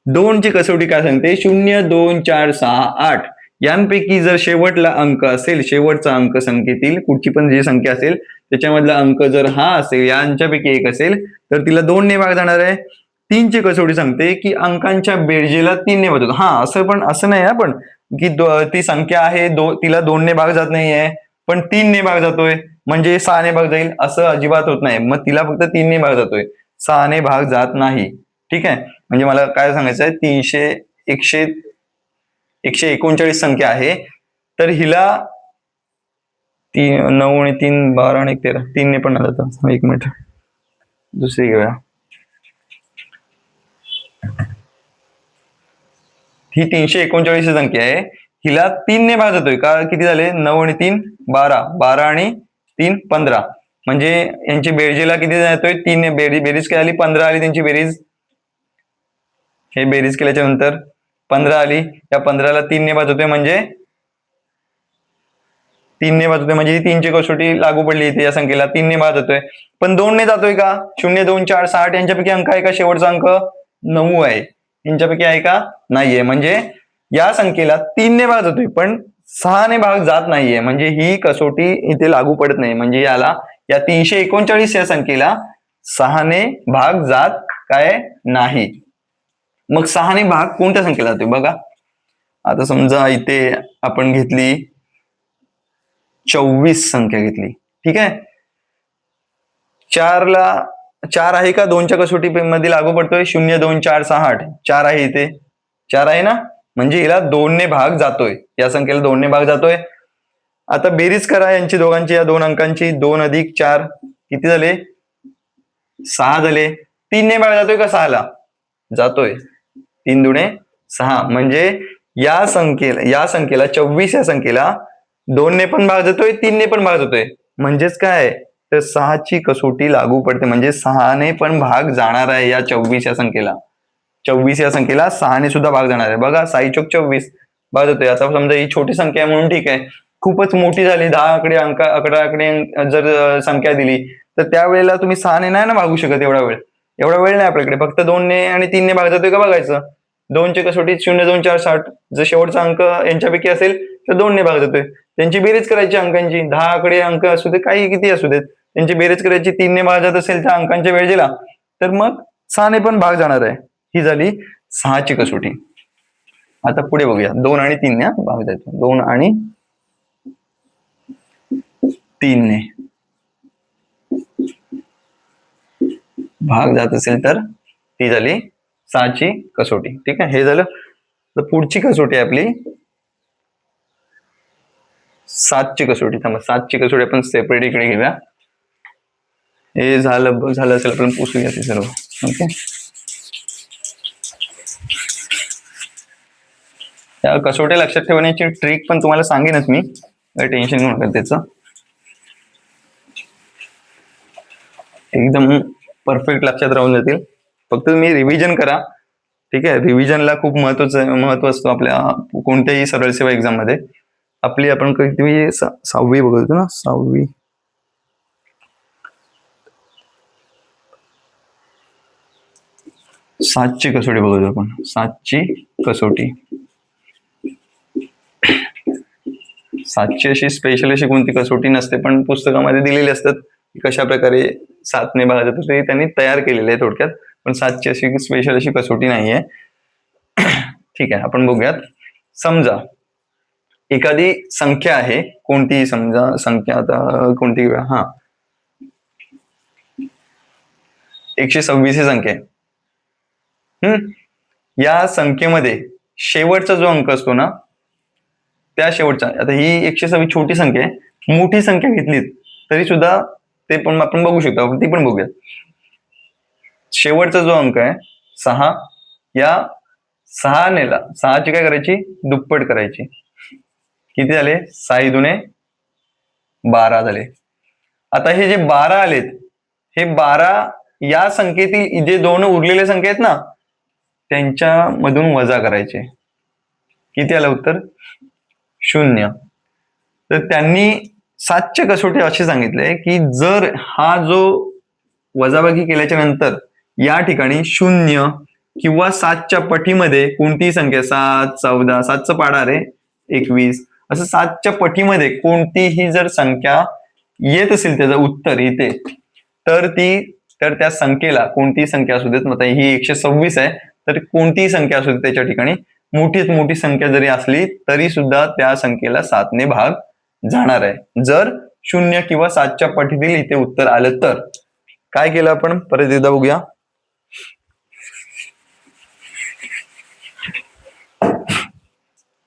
2ची कसोटी काय सांगते, 0, 2, 4, 6, 8 यांपैकी जर शेवटला अंक असेल, शेवटचा अंक संख्येतील कुठची पण जी संख्या असेल त्याच्यामधला अंक जर हा असेल, यांच्यापैकी एक असेल तर तिला 2ने भाग जाणार आहे. 3ची कसोटी सांगते की अंकांच्या बेरजेला 3ने भाग जातो. हा, असं पण असं नाही आहे पण की ती संख्या आहे तिला 2ने भाग जात नाहीये पण 3ने भाग जातोय म्हणजे 6ने भाग जाईल, असं अजिबात होत नाही. मग तिला फक्त 3ने भाग जातोय, 6ने भाग जात नाही. ठीक आहे, म्हणजे मला काय सांगायचं आहे, 139 संख्या आहे तर हिला 9 आणि 3 12 आणि 13 3ने पण आलं तर. एक मिनिट, दुसरी घेऊया. ही 339 संख्या आहे, हिला 3ने भाग जातोय का. किती झाले, 9 आणि 3 12, 12 आणि 3 15, म्हणजे यांची बेरजेला किती जातोय 3ने. बेरीज काय आली, 15 आली त्यांची बेरीज. हे बेरीज केल्याच्या नंतर 15 आली, या 15ला 3ने भाग जातोय म्हणजे 3ने भाग जातोय म्हणजे 3ची कसोटी लागू पडली इथे. या संख्येला 3ने भाग जातोय पण 2ने जातोय का. 0, 2, 4, 6 यांच्यापैकी अंक आहे का, शेवटचा अंक 9 आहे, यांच्यापैकी आहे का, नाहीये. म्हणजे या संख्येला 3ने भाग जातोय पण 6ने भाग जात नाहीये, म्हणजे ही कसोटी इथे लागू पडत नाही. म्हणजे या 339 या संख्येला 6ने भाग जात काय नाही. मग 6ने भाग कोणत्या संख्येला जातोय बघा. आता समजा इथे आपण घेतली 24 संख्या घेतली. ठीक आहे, 4 आहे का 2च्या कसोटी मध्ये लागू पडतोय. 0, 2, 4, 6, 8 4 आहे इथे, 4 आहे ना, म्हणजे हिला 2ने भाग जातोय, या संख्येला 2ने भाग जातोय. आता बेरीज करा यांची दोघांची, या 2 अंकांची. 2 अधिक 4 किती झाले, 6 झाले. 3ने भाग जातोय का 6ला, जातोय. 3 दुणे 6, म्हणजे या संख्येला 24 या संख्येला 2ने पण भाग जातोय, 3ने पण भाग जातोय. म्हणजेच काय तर 6ची कसोटी लागू पडते, म्हणजे 6ने पण भाग जाणार आहे या 24 या संख्येला. 24 या संख्येला 6ने सुद्धा भाग जाणार आहे. बघा 6 चोक 24 भाग जातोय. आता समजा ही छोटी संख्या आहे म्हणून ठीक आहे, खूपच मोठी झाली, 10 आकडे 11 आकडे जर संख्या दिली तर त्यावेळेला तुम्ही 6ने नाही ना भागू शकत. एवढा वेळ नाही आपल्याकडे. फक्त 2ने आणि 3ने भाग जातोय का बघायचं. 2ची कसोटी 0, 2, 4, 6 जर शेवटचा अंक यांच्यापैकी असेल तर 2ने भाग जातोय. त्यांची बेरीज करायची अंकांची, 10 आकडे अंक असू दे, काही किती असू देत, त्यांची बेरीज करायची. 3ने भाग जात असेल त्या अंकांच्या बेरजेला तर मग 6ने पण भाग जाणार आहे. ही झाली 6ची कसोटी. आता पुढे बघूया 2 आणि 3ने भाग जातो. 2 आणि 3ने भाग जात असेल तर ती झाली 6ची कसोटी. ठीक आहे, हे झालं. तर पुढची कसोटी आपली 7ची कसोटी. थांबा, 7ची कसोटी आपण सेपरेट इकडे घेऊया. हे झालं असेल आपण पुसूया ते सर्व. ओके, त्या कसोटी लक्षात ठेवण्याची ट्रिक पण तुम्हाला सांगेनच मी, काही टेन्शन घेऊ नका त्याचं. एकदम परफेक्ट लक्षात राहून जातील. फक्त तुम्ही रिव्हिजन करा. ठीक आहे, रिव्हिजनला खूप महत्व असतो आपल्या कोणत्याही सरळ सेवा एक्झाम मध्ये. आपली आपण किती 6वी बघतो ना, 6वी 7ची कसोटी बघतो आपण. 7ची कसोटी 7ची अशी स्पेशल अशी कोणती कसोटी नसते, पण पुस्तकामध्ये दिलेली असतात की कशा प्रकारे 7ने भाग जातो ते त्यांनी तयार केलेले आहे थोडक्यात. पण 7ची अशी स्पेशल अशी कसोटी नाहीये. ठीक आहे, आपण बघूयात. समजा एखादी संख्या आहे, कोणतीही समजा संख्या, आता कोणती घेऊया, 126 ही संख्या आहे. या संख्येमध्ये शेवटचा जो अंक असतो ना, त्या शेवटचा, आता ही 126 छोटी संख्या आहे, मोठी संख्या घेतली तरी सुद्धा ते पण आपण बघू शकतो, आपण ती पण बघूया. शेवटचा जो अंक आहे 6, या 6ची काय करायची, दुप्पट करायची. किती झाले, 6 दुने 12 झाले. आता हे जे 12 आलेत, हे 12 या संख्येतील जे दोन उरलेल्या संख्या आहेत ना, त्यांच्या मधून वजा करायचे. किती आलं उत्तर, 0. तर त्यांनी 7च्या कसोटी असे सांगितले की जर हा जो वजाबाकी केल्याच्या नंतर या ठिकाणी 0 किंवा 7च्या पटीमध्ये कोणतीही संख्या, 7, 14, 7चं पाडा रे 21, असं 7च्या पटीमध्ये कोणतीही जर संख्या येत असेल त्याचं उत्तर इथे, तर त्या संख्येला, कोणतीही संख्या असू देत, मग ही 126 आहे, तर कोणतीही संख्या असू देत त्याच्या ठिकाणी मोठीच मोठी संख्या जरी असली तरी सुद्धा त्या संख्येला 7ने भाग जाणार आहे. जर 0 किंवा 7च्या पटीतील इथे उत्तर आलं तर. काय केलं आपण, परत एकदा बघूया.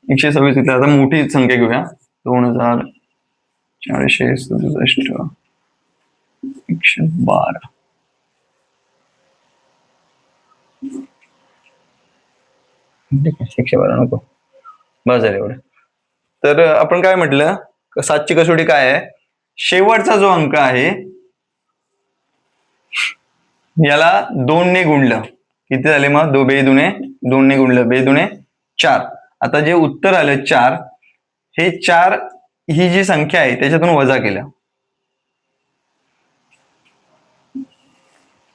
एकशे 26 इथे आता मोठी संख्या घेऊया, 2467, 112. ठीक आहे, 112 नको, बस झालं एवढं. तर आपण काय म्हटलं, 7ची कसोटी काय आहे, शेवटचा जो अंक आहे याला 2 ने गुणलं, किती झाले मग, 2 दुने 2 ने गुणलं, 2 दुने 4. आता जे उत्तर आलं 4, हे 4 ही जी संख्या आहे त्याच्यातून वजा केलं,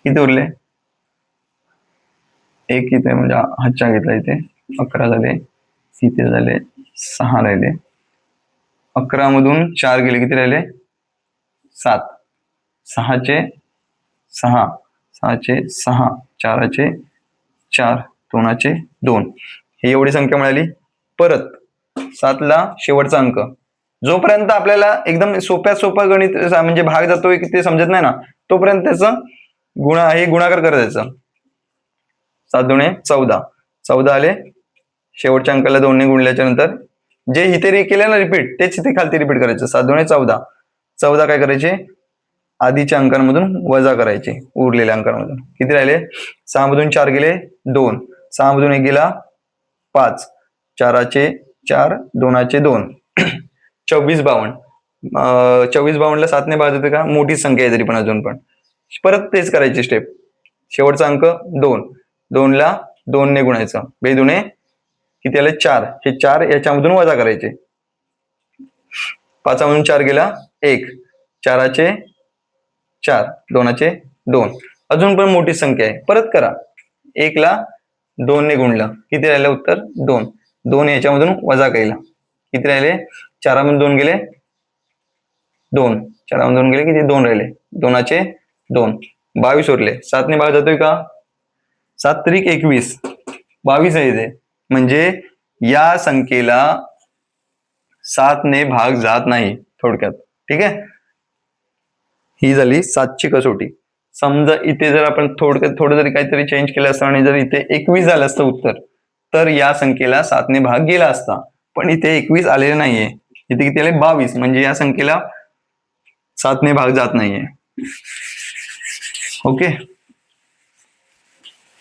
किती उरले, 1 इथे म्हणजे हातच्या घेतला, इथे 11 झाले, इथे झाले 6 राहिले, 11 मधून 4 गेले, किती राहिले, 7. 6चे 6, 6चे 6, 4चे 4, 2चे 2, ही एवढी संख्या मिळाली. परत 7ला शेवटचा अंक, जोपर्यंत आपल्याला एकदम सोप्या गणित म्हणजे भाग जातोय की ते समजत नाही ना, तोपर्यंत त्याचं गुणाकार करायचं. 7 दुने 14, 14 आले, शेवटच्या अंकाला 2 ने गुणल्याच्या नंतर जे इथे केलं ना रिपीट, तेच इथे खालती रिपीट करायचं. 7 दुने 14, 14 काय करायचे, आधीच्या अंकांमधून वजा करायचे, उरलेल्या अंकांमधून. किती राहिले, 6 मधून 4 गेले 2, 6 मधून 1 गेला 5, 4चे 4, 2चे 2, 24 52. 24 52ला 7ने भाग जाते का, मोठी संख्या आहे तरी पण अजून पण परत तेच करायची स्टेप. शेवटचा अंक 2, 2ला 2 ने गुणायचं, 2 दुने किती आले 4, हे 4 याच्यामधून वजा करायचे. 5 मधून 4 गेला 1, 4चे 4, 2चे 2, अजून पण मोठी संख्या आहे, परत करा. 1ला 2 ने गुणलं, किती राहिलं उत्तर 2, 2 याच्यामधून वजा केला, किती राहिले, 4 मधून 2 गेले 2, 4 मधून 2 गेले, किती 2 राहिले, 2चे 2, 22 उरले. 7ने भाग जातोय का, 7 त्रिक 21, 22 आहे इथे, म्हणजे या संख्येला 7ने भाग जात नाही थोडक्यात. ठीक आहे, ही झाली 7ची कसोटी. समजा इथे जर आपण थोडं जरी काहीतरी चेंज केलं असतं आणि जर इथे 21 झालं असतं उत्तर, तर या संख्येला 7ने भाग गेला असता. पण इथे 21 आलेले नाहीये, इथे किती आले 22, म्हणजे या संख्येला 7ने भाग जात नाहीये. ओके,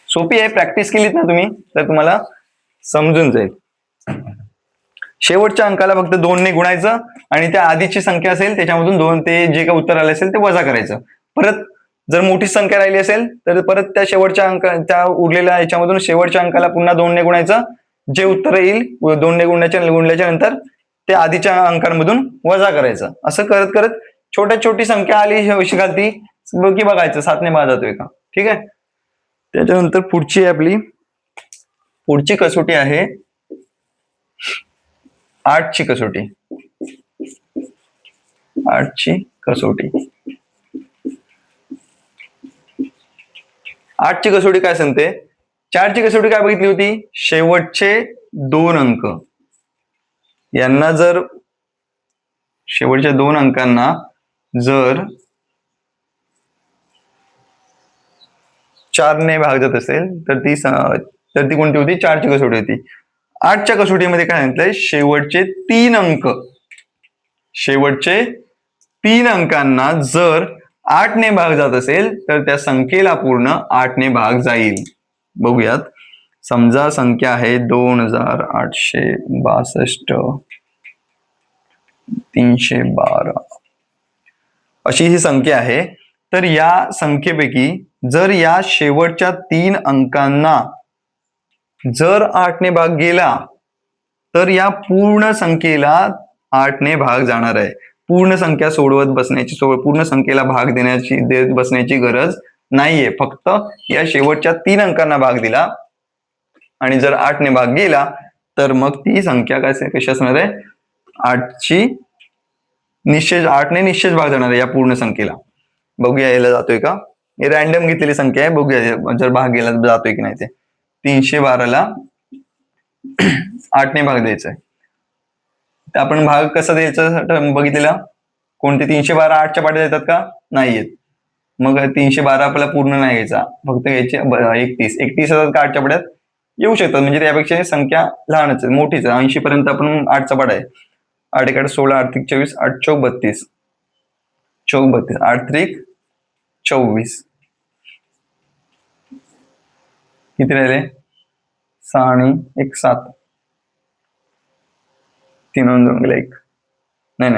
सोपी आहे, प्रॅक्टिस केलीत ना तुम्ही तर तुम्हाला समजून जाईल. शेवटच्या अंकाला फक्त 2 ने गुणायचं आणि त्या आधीची संख्या असेल त्याच्यामधून 2 ते जे काही उत्तर आले असेल ते वजा करायचं. परत जर मोठी संख्या राहिली असेल तर परत त्या शेवटच्या त्या उरलेल्या याच्यामधून शेवटच्या अंकाला पुन्हा 2 ने गुणायचं, जे उत्तर येईल 2 ने गुणल्याच्या नंतर ते आधीच्या अंकांमधून वजा करायचं. असं करत करत छोटी संख्या आली घालती की बघायचं 7ने भाग जातोय का. ठीक आहे, त्याच्यानंतर पुढची कसोटी आहे 8ची कसोटी. 8ची कसोटी. 8ची कसोटी काय सांगते? 4ची कसोटी काय बघितली होती? शेवटचे 2 अंक. यांना जर शेवटच्या 2 अंकांना जर 4 ने भाग जात असेल तर ती कोणती होती? 4ची कसोटी होती. 8च्या कसोटीमध्ये काय सांगितलंय? शेवटचे 3 अंक, शेवटचे 3 अंकांना जर 8 ने भाग जात असेल तर त्या संख्येला पूर्ण 8 ने भाग जाईल. बघूयात. समजा संख्या आहे 2862 312 अशी ही संख्या आहे. तर या संख्येपैकी जर या शेवटच्या 3 अंकांना जर 8 ने भाग गेला तर या पूर्ण संख्येला 8 ने भाग जाणार आहे. पूर्ण संख्या सोडवत बसण्याची, पूर्ण संख्येला भाग देत बसण्याची गरज नाहीये. फक्त या शेवटच्या 3 अंकांना भाग दिला आणि जर 8 ने भाग गेला तर मग ती संख्या कशी असणार आहे? 8 ने निश्चित भाग जाणार आहे या पूर्ण संख्येला. बघूया याला जातोय का? हे रॅन्डम घेतलेली संख्या आहे. बघूया जर भाग गेला तर जातोय की नाही ते. 312ला 8 ने भाग द्यायचा आहे. तर आपण भाग कसा द्यायचा बघितलेला? कोणते 312 8च्या पाठी येतात का? नाही येत. मग 312 आपल्याला पूर्ण नाही घ्यायचा, फक्त घ्यायचे 31 येतात का 8च्या पाड्यात? येऊ शकतात, म्हणजे त्यापेक्षा संख्या लहानच आहे, मोठीच आहे. 80 पर्यंत आपण 8चा पाडा आहे. 8 एकाड 16, 8 त्रिक 24, 8 चौक 32, 8 त्रिक 24. किती राहिले? 6 आणि 1 7. 3 2 गेले 1. नाही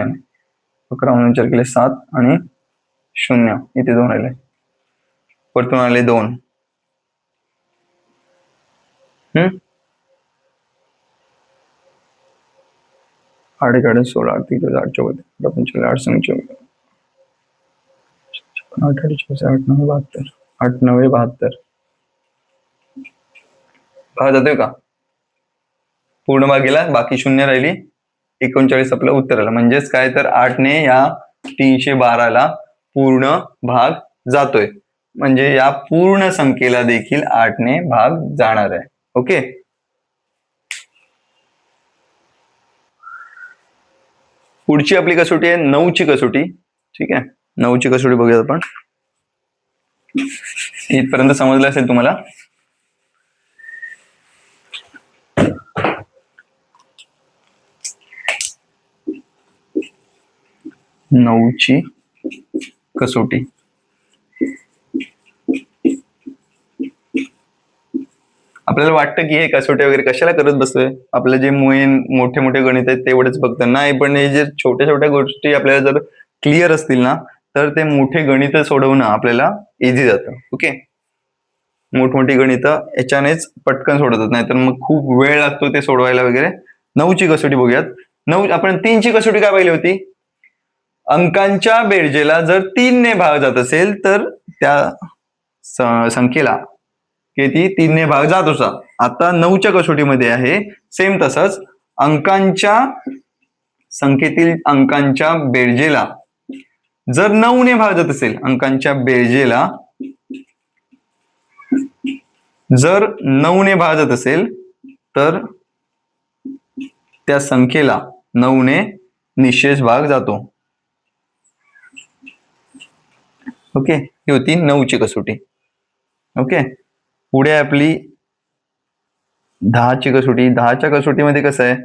11 4 केले 7 आणि 0 इथे 2 राहिले. परतून आले 2. 8 एकाड 16, 8 त्रिक 8 चौक 8 पंचेचाळीस 8 संग 24, 8 8 24, 8 9 72, 8 9 72. भाग जातोय का? पूर्ण भाग गेला, बाकी 0 राहिली. 39 आपलं उत्तर आलं. म्हणजेच काय तर 8 ने या 312ला पूर्ण भाग जातोय. म्हणजे या पूर्ण संख्येला देखील 8 ने भाग जाणार आहे. ओके. पुढची आपली कसोटी आहे 9ची कसोटी. ठीक आहे, 9ची कसोटी बघूया आपण. इथपर्यंत समजलं असेल तुम्हाला. नऊची कसोटी. आपल्याला वाटतं की हे कसोटी वगैरे कशाला करत बसतोय, आपलं जे मोठे मोठे गणित आहेत तेवढेच बघतात. नाही, पण हे जे छोट्या छोट्या गोष्टी आपल्याला जर क्लिअर असतील ना तर ते मोठे गणित सोडवणं आपल्याला इझी जातं. ओके. मोठमोठी गणित याच्यानेच पटकन सोडवतात, नाहीतर मग खूप वेळ लागतो ते सोडवायला वगैरे. 9ची कसोटी बघूयात. 9 आपण 3ची कसोटी काय पाहिली होती? अंकांच्या बेरजेला जर 3 ने भाग जात असेल तर त्या संख्येला किती 3 ने भाग जात होता. आता 9च्या कसोटीमध्ये आहे सेम तसंच. अंकांच्या संख्येतील अंकांच्या बेरजेला जर 9 ने भाग जात असेल, अंकांच्या बेरजेला जर 9 ने भाग जात असेल तर त्या संख्येला 9 ने निशेष भाग जातो. ओके, ही होती 9ची कसोटी. ओके. पुढे आपली 10ची कसोटी. 10च्या कसोटीमध्ये कसं आहे,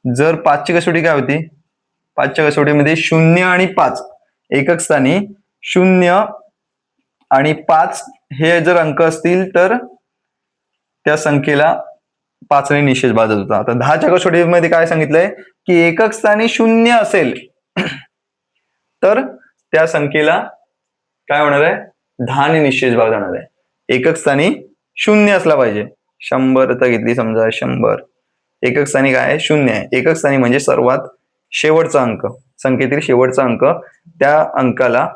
जर 5ची कसोटी काय होती? 5च्या कसोटीमध्ये 0 आणि 5 एकक स्थानी 0 आणि 5 हे जर अंक असतील तर त्या संख्येला 5 ने निशेष भाग जात होता. आता 10च्या कसोटीमध्ये काय सांगितलंय की एकक स्थानी 0 असेल तर त्या संख्येला काय होणार आहे? 10 ने निशेष भाग जाणार आहे. एकक स्थानी 0 असला पाहिजे. 100 आता घेतली समजा 100, एकक स्थानी काय आहे? 0 आहे. एकक स्थानी म्हणजे सर्वात शेवटचा अंक, संख्येतील शेवटचा अंक. त्या अंकाला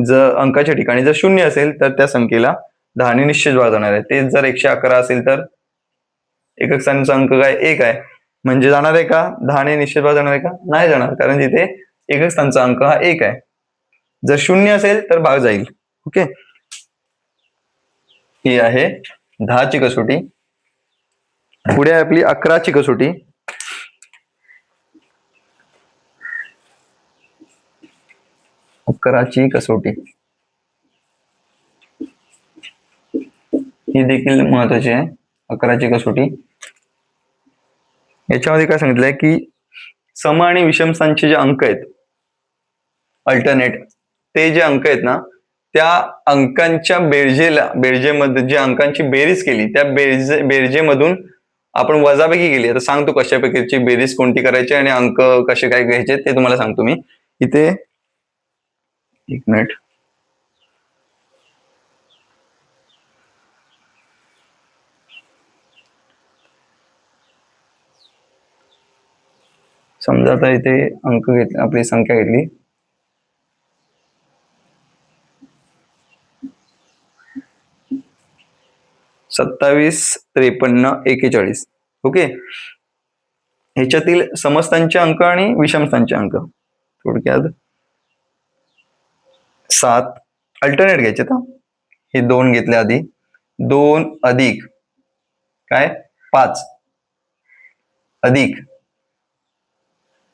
जर अंकाच्या ठिकाणी जर 0 असेल तर त्या संख्येला 10 ने निश्चित भाग जाणार आहे. ते जर 111 असेल तर एकक स्थानीचा अंक काय? 1 आहे. म्हणजे जाणार आहे का? 10 ने निश्चित भाग जाणार आहे का? नाही जाणार, कारण तिथे एकक स्थानचा अंक हा 1 आहे. जर 0 असेल तर भाग जाईल. ओके, ही आहे 10ची कसोटी. पुढे आहे आपली 11ची कसोटी. 11ची कसोटी ही देखील महत्वाची आहे. 11ची कसोटी याच्यामध्ये काय सांगितलंय की सम आणि विषम स्थानचे जे अंक आहेत अल्टरनेट, ते जे अंक आहेत ना, त्या अंकांच्या बेरजेमध्ये जे अंकांची बेरीज केली त्या बेरजेमधून आपण वजाबाकी केली. आता सांगतो कशा प्रकारची बेरीज कोणती करायची आणि अंक कसे काय घ्यायचे ते तुम्हाला सांगतो मी. इथे एक मिनिट. समजा आता इथे अंक घेतले, आपली संख्या घेतली 27, 53, 41. ओके, ह्याच्यातील समस्थानचे अंक आणि विषमस्थानचे अंक थोडक्यात 7 अल्टरनेट घ्यायचे. तर हे 2 घेतले आधी. 2 अधिक काय 5 अधिक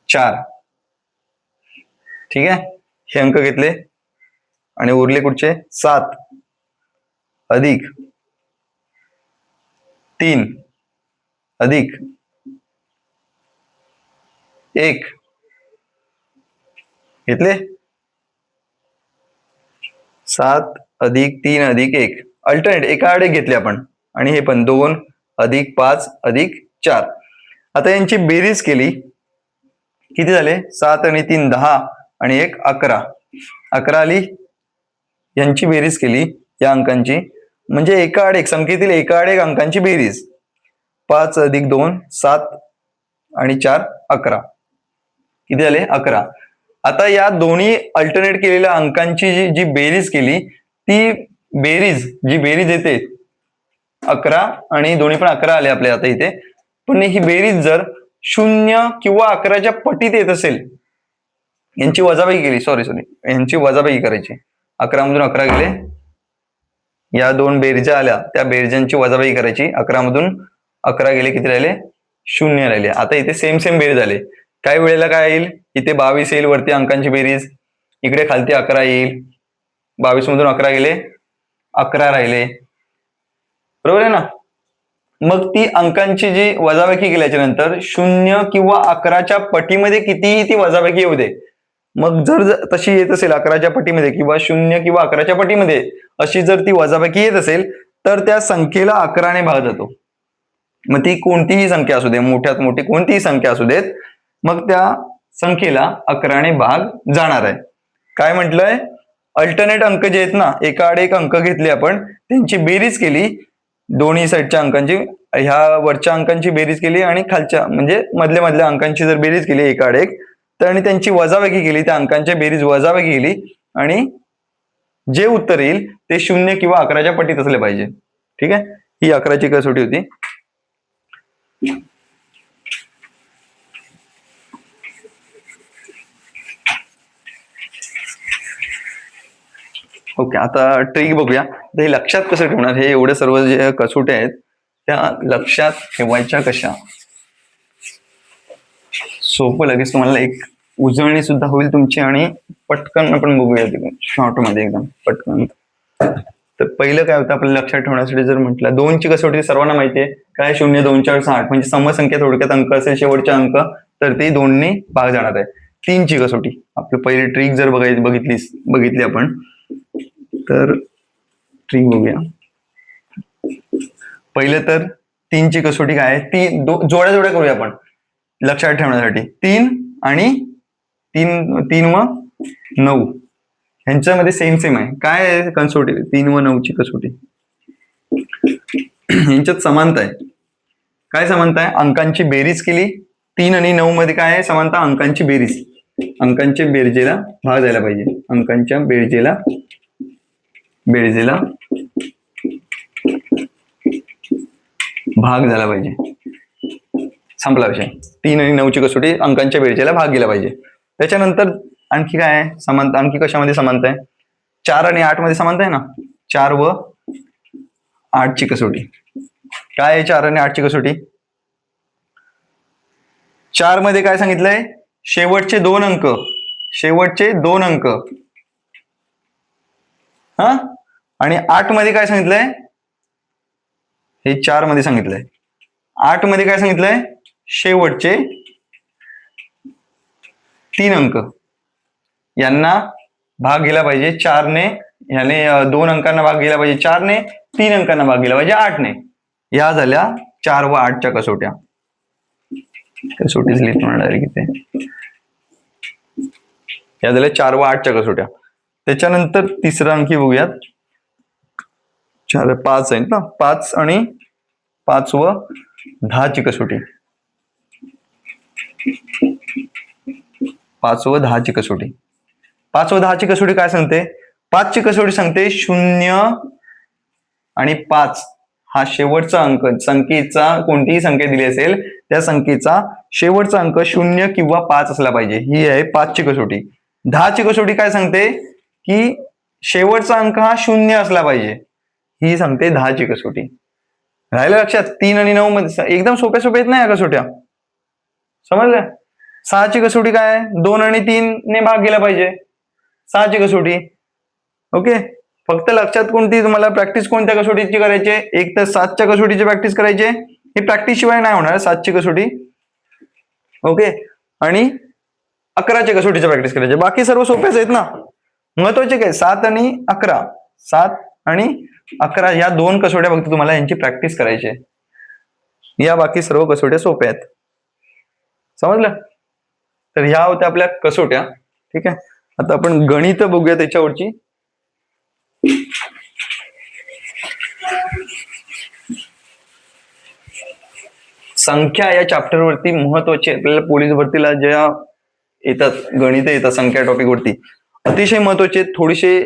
4. ठीक आहे, हे अंक घेतले आणि उरले कुठचे 7 अधिक 3 अधिक 1 घेतले. 7 अधिक 3 अधिक 1 अल्टरनेट एका आड घेतले आपण. आणि हे पण 2 अधिक 5 अधिक 4. आता यांची बेरीज केली किती झाले 7 आणि 3 10 आणि 1 11. 11 आली. यांची बेरीज केली या अंकांची, म्हणजे एका आड एक संख्येतील एका आड एक अंकांची बेरीज. 5 अधिक 2 7 आणि 4 11. किती झाले 11. आता या दोन्ही अल्टरनेट केलेल्या अंकांची जी बेरीज केली ती जी बेरीज येते 11 आणि दोन्ही पण 11 आले आपल्या आता इथे. पण ही बेरीज जर 0 किंवा 11च्या पटीत येत असेल, यांची वजाबाकी केली, यांची वजाबाकी करायची. 11 मधून 11 गेले, या 2 बेरजा आल्या त्या बेरजांची वजाबाकी करायची. 11 मधून 11 गेले, किती राहिले 0 राहिले. आता इथे सेम बेरीज आले. काही वेळेला काय येईल, इथे 22 येईल वरती अंकांची बेरीज, इकडे खालती 11 येईल. 22 मधून 11 गेले 11 राहिले, बरोबर आहे ना. मग ती अंकांची जी वजाबाकी केल्याच्या नंतर 0 किंवा 11च्या पटीमध्ये कितीही ती वजाबाकी येऊ दे, मग जर तशी येत असेल 11च्या पटीमध्ये किंवा 0 किंवा 11च्या पटीमध्ये अशी जर ती वजाबाकी येत असेल तर त्या संख्येला 11 ने भाग जातो. मग ती कोणतीही संख्या असू दे, मोठ्यात मोठी कोणतीही संख्या असू देत, मग त्या संख्येला 11 ने भाग जाणार आहे. काय म्हटलंय, अल्टरनेट अंक जे आहेत ना, एका आड एक अंक घेतले आपण, त्यांची बेरीज केली, दोन्ही साईडच्या अंकांची, ह्या वरच्या अंकांची बेरीज केली आणि खालच्या म्हणजे मधल्या अंकांची जर बेरीज केली एका आड एक, तर आणि त्यांची वजाबाकी केली, त्या अंकांच्या बेरीज वजाबाकी केली आणि जे उत्तर येईल ते 0 किंवा 11च्या पटीत असले पाहिजे. ठीक आहे, ही 11ची कसोटी होती. ओके, आता ट्रिक बघूया. हे लक्षात कसं ठेवणार, हे एवढे सर्व जे कसोट्या आहेत त्या लक्षात ठेवायच्या कशा. सोपं, लगेच तुम्हाला एक उजळणी सुद्धा होईल तुमची आणि पटकन आपण बघूया शॉर्ट मध्ये एकदम पटकन. तर पहिलं काय होतं आपल्याला लक्षात ठेवण्यासाठी, जर म्हटलं 2ची कसोटी सर्वांना माहिती आहे काय, 0 2 4 6 8 म्हणजे समसंख्या थोडक्यात अंक असेल शेवटचे अंक तर ते 2 ने भाग जाणार आहे. 3ची कसोटी आपलं पहिली ट्रिक जर बघितली आपण, तर ट्रिक बघूया. पहिलं तर 3ची कसोटी काय आहे, ती जोड्या करूया आपण लक्षात ठेवण्यासाठी. 3 आणि 3 व 9 ह्यांच्यामध्ये सेम आहे. काय आहे कसोटी, 3 व 9ची कसोटी यांच्यात समानता आहे. काय समानता आहे, अंकांची बेरीज केली. 3 आणि 9 मध्ये काय आहे समानता, अंकांची बेरीज. अंकांच्या बेरजेला भाग द्यायला पाहिजे, अंकांच्या बेरजेला भाग झाला पाहिजे, संपला विषय. 3 आणि 9ची कसोटी अंकांच्या बेरजेला भाग गेला पाहिजे. त्याच्यानंतर आणखी काय आहे समानता, आणखी कशामध्ये समानता आहे? 4 आणि 8 मध्ये समानता आहे ना, 4 व 8 ची कसोटी. काय आहे 4 आणि 8 ची कसोटी? 4 मध्ये काय सांगितलंय? शेवटचे 2 अंक, शेवटचे 2 अंक. हा, आणि 8 मध्ये काय सांगितलंय? हे 4 मध्ये सांगितलंय. 8 मध्ये काय सांगितलंय? शेवटचे 3 अंक. यांना भाग गेला पाहिजे 4 ने, याने 2 अंकांना भाग गेला पाहिजे 4 ने, 3 अंकांना भाग गेला पाहिजे 8 ने. या झाल्या 4 व 8 च्या कसोट्या. कसोटीच लिहितो डायरेक्ट इथे. या झाल्या 4 व 8 च्या कसोट्या. त्याच्यानंतर तिसरा आणखी बघूयात. 4 5 आहे ना, 5 आणि 5 व 10 ची कसोटी. 5 व 10 ची कसोटी. 5 व 10 ची कसोटी काय सांगते? 5 ची कसोटी सांगते 0 आणि 5 हा शेवटचा अंक, संख्येचा कोणतीही संख्या दिली असेल त्या संख्येचा शेवटचा अंक 0 किंवा 5 असला पाहिजे. ही आहे 5 ची कसोटी. 10 ची कसोटी काय सांगते? की शेवटचा अंक हा 0 असला पाहिजे. ही सांगते 10 ची कसोटी. राहिलं लक्षात? 3 आणि 9 मध्ये एकदम सोप्या सोप्या आहेत ना या कसोट्या, समजलं? 6 ची कसोटी काय आहे? 2 आणि 3 ने भाग गेला पाहिजे. 6 ची कसोटी. ओके, फक्त लक्षात कोणती तुम्हाला प्रॅक्टिस कोणत्या कसोटीची करायची? एक तर 7 च्या कसोटीची प्रॅक्टिस करायची. ही प्रॅक्टिस शिवाय नाही होणार 7 ची कसोटी. ओके, आणि 11 च्या कसोटीची प्रॅक्टिस करायची. बाकी सर्व सोपेच आहेत ना. महत्वाचे काय? 7 आणि 11. 7 आणि 11 या 2 कसोट्या फक्त तुम्हाला यांची प्रॅक्टिस करायची आहे. या बाकी सर्व कसोट्या सोप्या आहेत. समजलं? तर ह्या होत्या आपल्या कसोट्या. ठीक आहे, आता आपण गणित बघूया त्याच्यावरची. संख्या या चॅप्टर वरती महत्वाचे आपल्याला पोलीस भरतीला ज्या येतात गणित येतात संख्या टॉपिक वरती अतिशय महत्वाचे. थोडेसे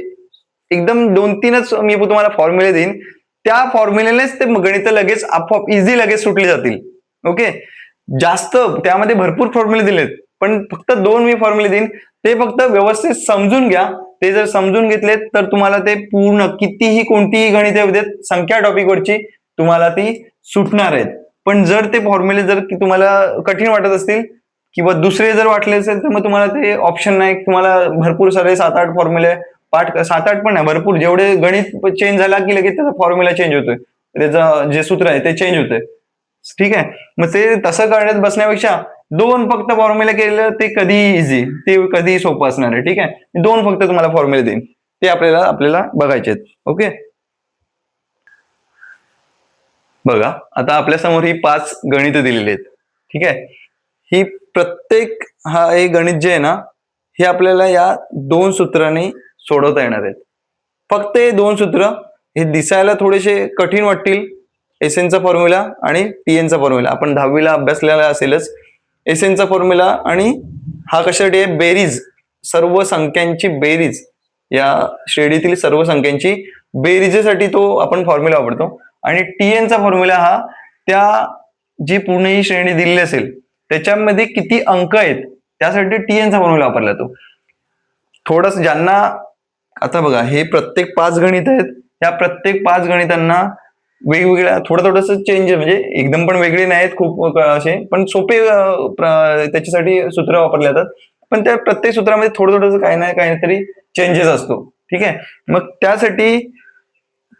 एकदम 2-3च मी तुम्हाला फॉर्म्युले देईन, त्या फॉर्म्युलेनेच ते गणित लगेच आपोआप इझी लगेच सुटली जातील. ओके, जास्त त्यामध्ये भरपूर फॉर्म्युले दिलेत, पण फक्त 2 मी फॉर्म्युले देईन. ते फक्त व्यवस्थित समजून घ्या. ते जर समजून घेतले तर तुम्हाला ते पूर्ण कितीही कोणतीही गणित येऊ देत संख्या टॉपिक वरची तुम्हाला ती सुटणार आहेत. पण जर ते फॉर्म्युले जर तुम्हाला कठीण वाटत असतील किंवा दुसरे जर वाटले असेल तर मग तुम्हाला ते ऑप्शन नाही. तुम्हाला भरपूर सारे 7-8 फॉर्म्युले पाठ, 7-8 पण नाही, भरपूर. जेवढे गणित चेंज झाला की लगेच त्याचा फॉर्म्युला चेंज होतोय, त्याचं जे सूत्र आहे ते चेंज होतंय. ठीक आहे, मग ते तसं करण्यात बसण्यापेक्षा 2 फक्त फॉर्म्युले केलं ते कधी इझी, ते कधी सोपं असणार आहे. ठीक आहे, 2 फक्त तुम्हाला फॉर्म्युले देईन, ते आपल्याला बघायचे आहेत. ओके, बघा आता आपल्या समोर ही 5 गणित दिलेली आहेत. ठीक आहे, ही प्रत्येक हा एक गणित जे आहे ना हे आपल्याला या 2 सूत्रांनी सोडवता येणार आहेत. फक्त हे 2 सूत्र हे दिसायला थोडेसे कठीण वाटतील. एसएनचा फॉर्म्युला आणि टीएनचा फॉर्म्युला आपण 10वीला अभ्यासलेला असेलच. एसएनचा फॉर्म्युला आणि हा कशासाठी आहे? बेरीज, सर्व संख्यांची बेरीज, या श्रेणीतील सर्व संख्यांची बेरीजेसाठी तो आपण फॉर्म्युला वापरतो. आणि टीएनचा फॉर्म्युला हा त्या जी पूर्ण ही श्रेणी दिलेली असेल त्याच्यामध्ये किती अंक आहेत त्यासाठी टीएनचा फॉर्म्युला वापरला जातो. थोडस ज्यांना आता बघा हे प्रत्येक 5 गणित आहेत, या प्रत्येक 5 गणितांना वेगवेगळ्या थोडस चेंज, म्हणजे एकदम पण वेगळे नाहीत खूप असे, पण सोपे त्याच्यासाठी सूत्र वापरले जातात. पण त्या प्रत्येक सूत्रामध्ये थोडं काही ना काहीतरी चेंजेस असतो. ठीक आहे, मग त्यासाठी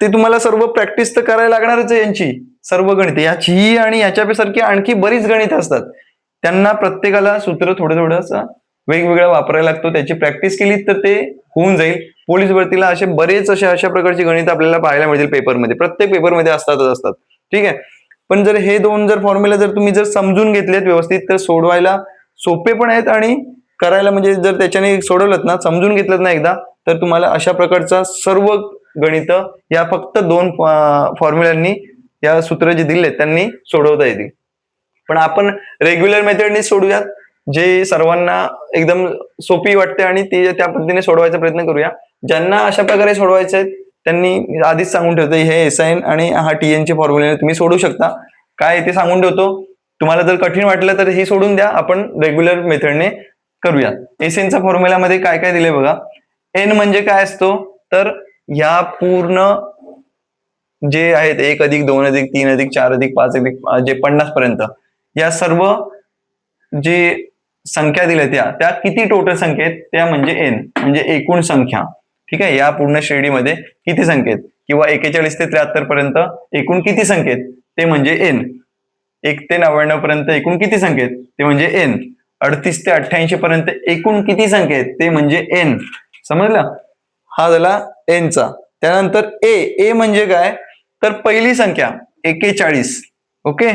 ते तुम्हाला सर्व प्रॅक्टिस तर करायला लागणारच आहे यांची सर्व गणित, याची आणि याच्यासारखी आणखी बरीच गणित असतात. त्यांना प्रत्येकाला सूत्र थोडंसं वेगवेगळं वापरायला लागतो. त्याची प्रॅक्टिस केली तर ते होऊन जाईल. पोलीस भरतीला असे बरेच अशा प्रकारची गणित आपल्याला पाहायला मिळतील पेपरमध्ये, प्रत्येक पेपरमध्ये असतात. ठीक आहे, पण जर हे 2 जर फॉर्म्युला जर तुम्ही जर समजून घेतलेत व्यवस्थित तर सोडवायला सोपे पण आहेत आणि करायला म्हणजे जर त्याच्याने सोडवलं ना, समजून घेतलं ना एकदा, तर तुम्हाला अशा प्रकारचा सर्व गणित या फक्त 2 फॉर्म्युलांनी या सूत्र जे दिले त्यांनी सोडवता येतील. पण आपण रेग्युलर मेथडने सोडूयात, जे सर्वांना एकदम सोपी वाटते आणि ते त्या पद्धतीने सोडवायचा प्रयत्न करूया. ज्यांना अशा प्रकारे सोडवायचे आहेत त्यांनी आधीच सांगून ठेवतो, हे एसआयएन आणि हा टीएनचे फॉर्म्युले तुम्ही सोडू शकता. काय ते सांगून ठेवतो. तुम्हाला जर कठीण वाटलं तर हे सोडून द्या, आपण रेग्युलर मेथडने करूया. एसएनचा फॉर्म्युलामध्ये काय काय दिले बघा. एन म्हणजे काय असतो, तर ह्या पूर्ण जे आहेत 1+2+3+4+5 जे 50 पर्यंत या सर्व जे संख्या दिल्या त्या किती टोटल संख्या आहेत त्या म्हणजे एन, म्हणजे एकूण संख्या. ठीक आहे, या पूर्ण श्रेणीमध्ये किती संख्या आहेत किंवा 41 ते 73 पर्यंत एकूण किती संख्या आहेत ते म्हणजे एन. 1 ते 99 पर्यंत एकूण किती संख्या आहेत ते म्हणजे एन. 38 ते 88 पर्यंत एकूण किती संख्या आहेत ते म्हणजे एन. समजलं? हा झाला एनचा. त्यानंतर ए म्हणजे काय, तर पहिली संख्या 41. ओके.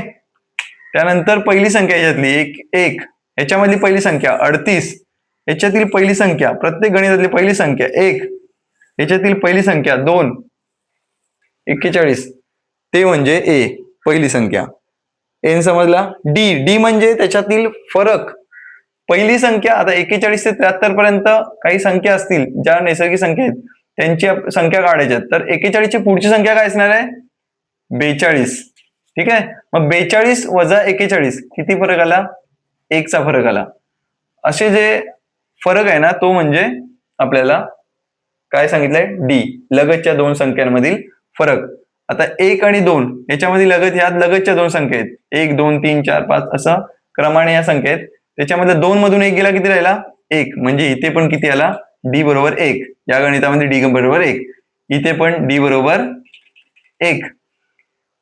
त्यानंतर पहिली संख्या याच्यातली एक याच्यामधली पहिली संख्या 38, याच्यातील पहिली संख्या प्रत्येक गणितातली पहिली संख्या 1, याच्यातील पहिली संख्या 2, 41 ते म्हणजे ए पहिली संख्या. एन समजला. डी म्हणजे त्याच्यातील फरक. पहिली संख्या आता 41 ते 73 पर्यंत काही संख्या असतील ज्या नैसर्गिक संख्या आहेत त्यांची संख्या काढायच्या. तर 41 ची पुढची संख्या काय असणार आहे, 42. ठीक आहे, मग 42 वजा 41 किती फरक आला, 1 चा फरक आला. असे जे फरक आहे ना तो म्हणजे आपल्याला काय सांगितलंय, डी, लगतच्या दोन संख्यांमधील फरक. आता 1 आणि 2 याच्यामध्ये ह्या लगतच्या दोन संख्या आहेत, 1 2 3 4 5 असं क्रमाने या संख्या आहेत. त्याच्यामध्ये 2 मधून 1 गेला किती राहिला, 1. म्हणजे इथे पण किती आला, डी बरोबर 1. या गणितामध्ये डी बरोबर 1, इथे पण डी बरोबर 1.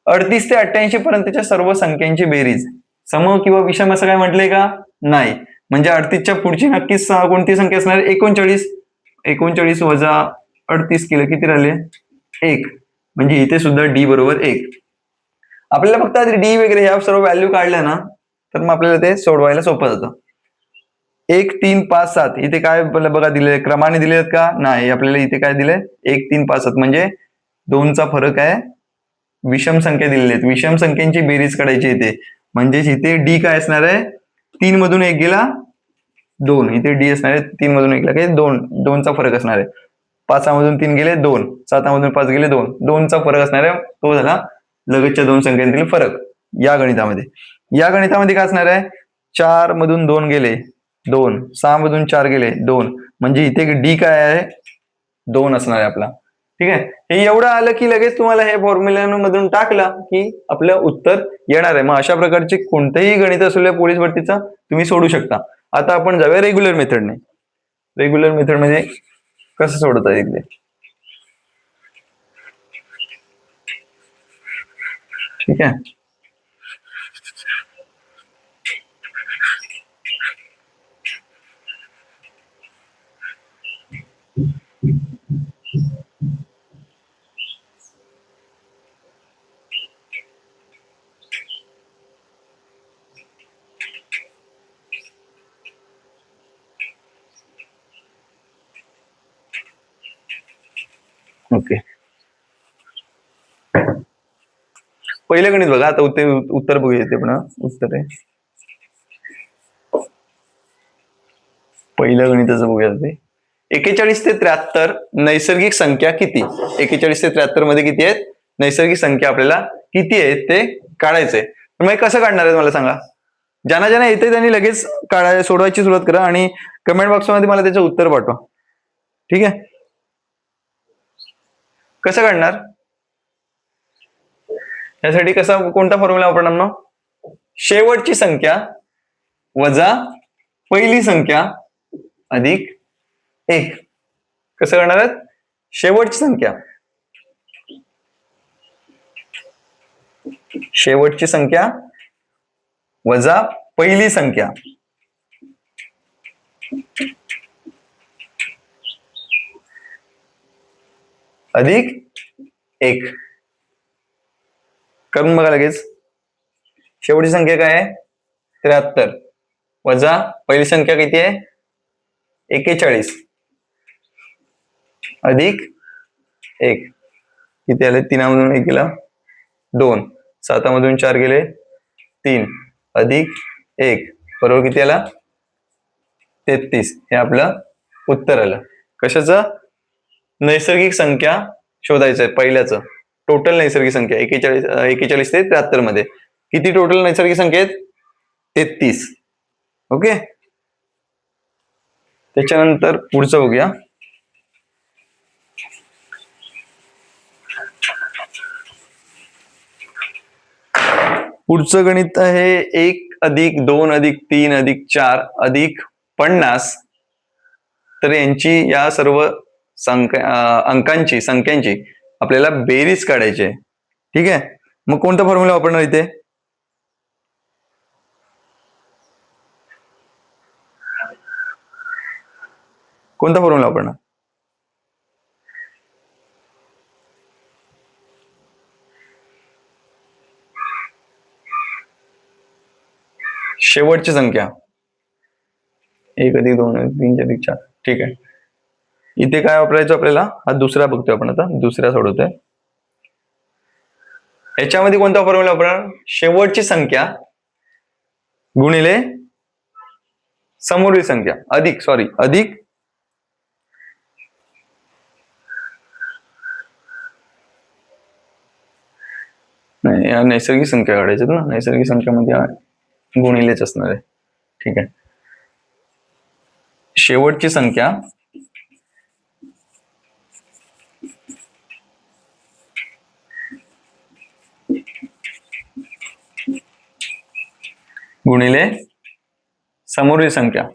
38 ते 88 पर्यंतच्या सर्व संख्यांची बेरीज. सम किंवा विषम असं काय म्हटलंय का, नाही. म्हणजे 38च्या पुढची नक्कीच कोणती संख्या असणार, 39. 39 वजा 38 केलं किती राहिले, 1. म्हणजे इथे सुद्धा डी बरोबर 1. आपल्याला फक्त डी वगैरे ह्या सर्व व्हॅल्यू काढल्या ना तर मग आपल्याला ते सोडवायला सोपं जातं. 1 3 5 7 इथे काय बघा दिले, क्रमाने दिलेत का, नाही. आपल्याला इथे काय दिले, 1 3 5 7 म्हणजे 2चा फरक आहे. विषम संख्या दिलेली आहेत, विषम संख्यांची बेरीज काढायची इथे. म्हणजे इथे डी काय असणार आहे, 3 मधून 1 गेला 2, इथे डी असणार आहे 3 मधून 1 गेला 2चा फरक असणार आहे. 5 मधून 3 गेले 2, 7 मधून 5 गेले 2चा फरक असणार आहे. तो झाला लगतच्या दोन संख्यांतील फरक या गणितामध्ये. या गणितामध्ये काय असणार आहे, 4 मधून 2 गेले 2, 6 मधून 4 गेले 2, म्हणजे इथे डी काय आहे, 2 असणार आहे आपला. ठीक आहे, हे एवढं आलं की लगेच तुम्हाला हे फॉर्म्युलामधून टाकला की आपलं उत्तर येणार आहे. मग अशा प्रकारचे कोणतेही गणित असलेल्या पोलीस भरतीचा तुम्ही सोडू शकता. आता आपण जाऊया रेग्युलर मेथडने. रेग्युलर मेथड मध्ये कसं सोडवता येईल, ठीक आहे. ओके, पहिलं गणित बघा. आता उत्तर बघूया. ते पण उत्तर आहे पहिलं गणिताचं बघूया. ते 41 ते 73 नैसर्गिक संख्या किती. 41 ते 73 मध्ये किती आहेत नैसर्गिक संख्या, आपल्याला किती आहेत ते काढायचंय. मग कसं काढणार आहे मला सांगा. ज्यांना ज्यांना येते त्यांनी लगेच सोडवायची सुरुवात करा आणि कमेंट बॉक्समध्ये मला त्याचं उत्तर पाठवा. ठीक आहे, कसं काढणार, यासाठी कोणता फॉर्म्युला वापरणार ना, शेवटची संख्या वजा पहिली संख्या अधिक 1. कसं करणार आहेत, शेवटची संख्या वजा पहिली संख्या अधिक 1 करून बघा लगेच. शेवटची संख्या काय आहे, 73 वजा पहिली संख्या किती आहे, 41 अधिक 1 किती आले, 3 मधून 1 गेला 2, 7 मधून 4 गेले 3 अधिक 1 बरोबर किती आला, 33. हे आपलं उत्तर आलं. कशाचं, नैसर्गिक संख्या शोधायचंय पहिल्याचं. टोटल नैसर्गिक संख्या 41 ते 73 मध्ये किती टोटल नैसर्गिक संख्या आहेत, 33. ओके, त्याच्यानंतर पुढचं बघूया. पुढचं गणित आहे 1+2+3+4+50. तर यांची या सर्व संख्यांची आपल्याला बेरीज काढायची आहे. ठीक आहे, मग कोणता फॉर्म्युला वापरणार इथे? कोणता फॉर्म्युला वापरणार? शेवटची संख्या 1+2+3+4. ठीक आहे, इथे काय वापरायचं आपल्याला? हा दुसरा बघतोय आपण, आता दुसऱ्या सोडवतोय. याच्यामध्ये कोणता फॉर्म्युला वापरणार? शेवटची संख्या गुणिले समोरील संख्या अधिक नाही, या नैसर्गिक संख्या काढायच्यात ना. नैसर्गिक संख्यामध्ये गुणिलेच असणार आहे. ठीक आहे, शेवटची संख्या गुणिले समोरील संख्या.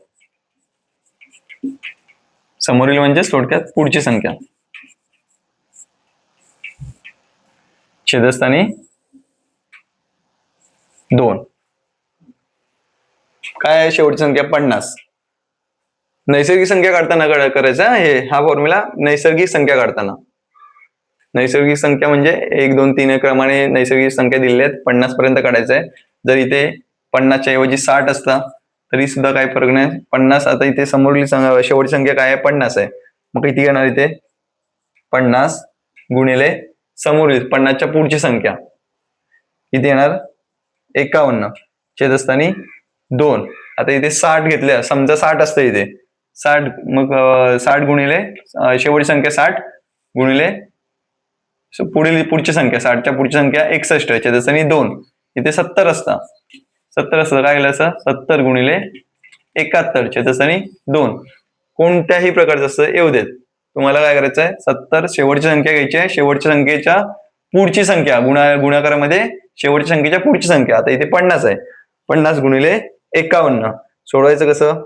समोरील म्हणजे थोडक्यात पुढची संख्या. छेदस्थानी 2. काय आहे शेवटची संख्या? 50. नैसर्गिक संख्या काढताना करायचा हा फॉर्म्युला. नैसर्गिक संख्या काढताना, नैसर्गिक संख्या म्हणजे 1, 2, 3 क्रमाने नैसर्गिक संख्या दिलेल्या आहेत. 50 पर्यंत काढायचं आहे. जर इथे 50च्या ऐवजी 60 असता तरी सुद्धा काही फरक नाही. 50 आता इथे समोरील शेवटची संख्या काय आहे? 50 आहे. मग किती येणार इथे? 50 गुणिले समोरील 50च्या पुढची संख्या किती येणार? 51. छेदस्थानी 2. आता इथे 60 घेतल्या, समजा 60 असतं इथे 60, मग 60 गुणिले शेवटची संख्या 60 गुणिले पुढची संख्या 60च्या पुढची संख्या 61. छेदस्थानी 2. इथे 70 असता, 70 असतं काय केलं असं? 70 गुणिले 71 छेदस्थानी 2. कोणत्याही प्रकारचं असतं येऊ देत. तुम्हाला काय करायचं आहे? 70 शेवटची संख्या घ्यायची आहे. शेवटच्या संख्येच्या पुढची संख्या गुणाकारामध्ये शेवटच्या संख्येच्या पुढची संख्या. आता इथे 50 आहे. 50 गुणिले 51. सोडवायचं कसं?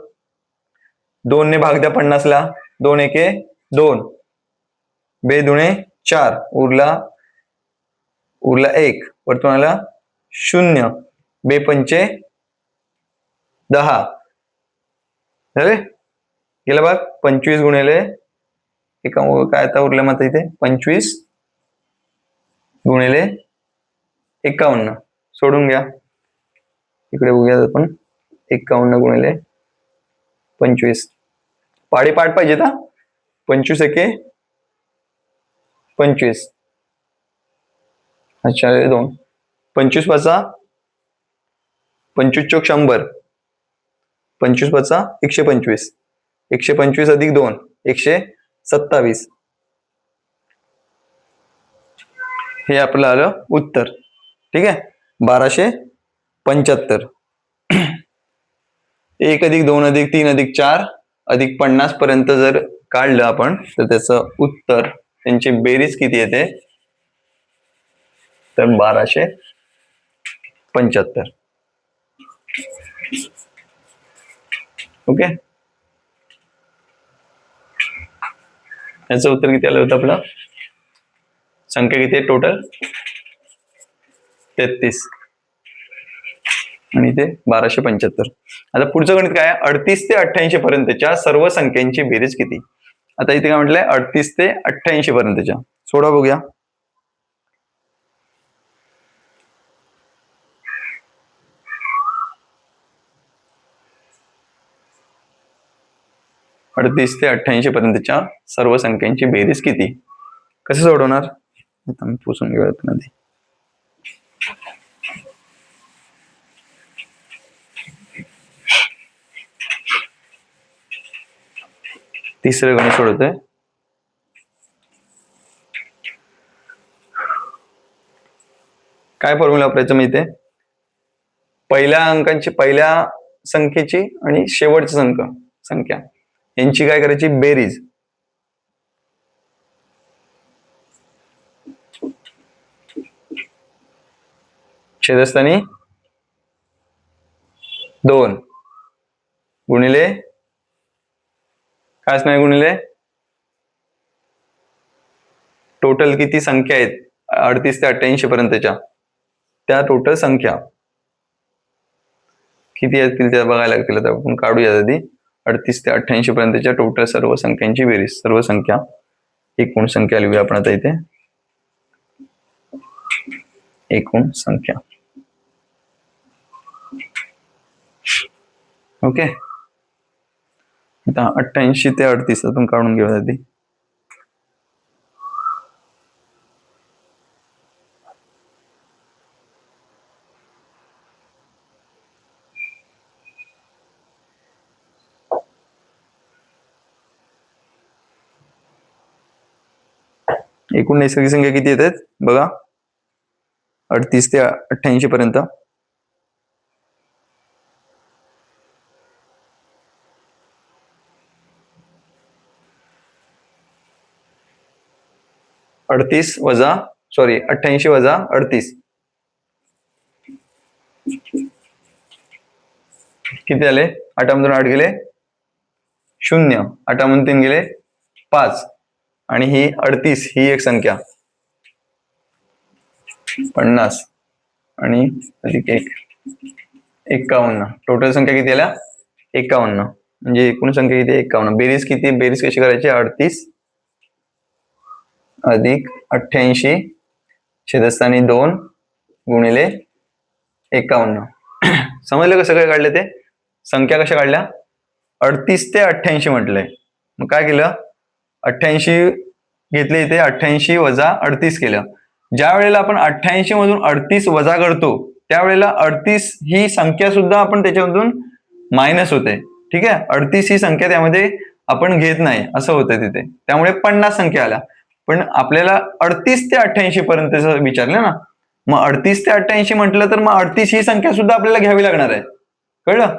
2 ने भाग द्या 50 ला. 2 एके 2, 2 दुणे 4, उरला 1, वरतून आला 0, 2 पंचे 10. झाले? गेला भाग 25 गुणिले काय आता उरलं मग इथे 25 गुणिले 51. सोडून घ्या, इकडे बघूया आपण. 51 गुणिले 25. पाठ पाहिजे ना. 25 एके 25. अच्छा 2. 25 पाचा 25 चोक 100. 25 पाचा 125. 125 अधिक 2 127. हे आपलं आलं उत्तर. ठीक आहे, 1275. 1+2+3+4 पर्यंत जर काढलं आपण तर त्याचं उत्तर, त्यांची बेरीज किती येते? तर 1275. ओके, याचं उत्तर किती आलं होतं आपलं? संख्या किती आहे टोटल? 33 आणि इथे 1275. आता पुढचं गणित काय आहे? 38 ते 88 पर्यंतच्या सर्व संख्यांची बेरीज किती? आता इथे काय म्हटलंय? 38 ते 88 पर्यंतच्या. सोडा बघूया. अडतीस ते 88 पर्यंतच्या सर्व संख्यांची बेरीज किती? कसं सोडवणार? पुसून घेऊया आधी. तिसरं गणित सोडवतोय. काय फॉर्म्युला वापरायचं माहिती आहे? पहिल्या संख्येची आणि शेवटची संख्या यांची काय करायची, बेरीज. छेदस्थानी 2 गुणिले काय असणार, गुणिले टोटल किती संख्या आहेत 38 ते 88 पर्यंतच्या, त्या टोटल संख्या किती असतील त्या बघायला लागतील. आता आपण काढूया आधी. 38 ते 88 पर्यंतच्या टोटल सर्व संख्यांची बेरीज. सर्व संख्या एकूण संख्या लिहूया आपण आता इथे. एकूण संख्या. ओके, आता 88 ते 38 आपण काढून घेऊया आधी. एकूण नैसर्गिक संख्या किती येतात बघा, 38 ते 88 पर्यंत. अडतीस वजा 88 वजा 38 किती आले, 8 मधून 8 गेले 0, 8 मधून 3 गेले 5, आणि ही 38 ही एक संख्या 50 आणि अधिक 1 51. टोटल संख्या किती आल्या 51. म्हणजे एकूण संख्या किती 51. बेरीज किती, बेरीज कशी करायची, 38 अधिक 88 छेदस्थानी 2 गुणिले 51. समजलं कसं काय काढलं ते, संख्या कशा काढल्या, 38 ते 88 म्हटलंय. मग काय केलं, 88 घेतले इथे, 88 वजा 38 केलं. ज्या वेळेला आपण 88 मधून 38 वजा करतो त्यावेळेला 38 ही संख्या सुद्धा आपण त्याच्यामधून मायनस होते. ठीक आहे, 38 ही संख्या त्यामध्ये आपण घेत नाही असं होतं तिथे, त्यामुळे 50 संख्या आल्या. पण आपल्याला 38 ते 88 पर्यंत विचारलं ना, मग 38 ते 88 म्हटलं तर मग 38 ही संख्या सुद्धा आपल्याला घ्यावी लागणार आहे, कळलं.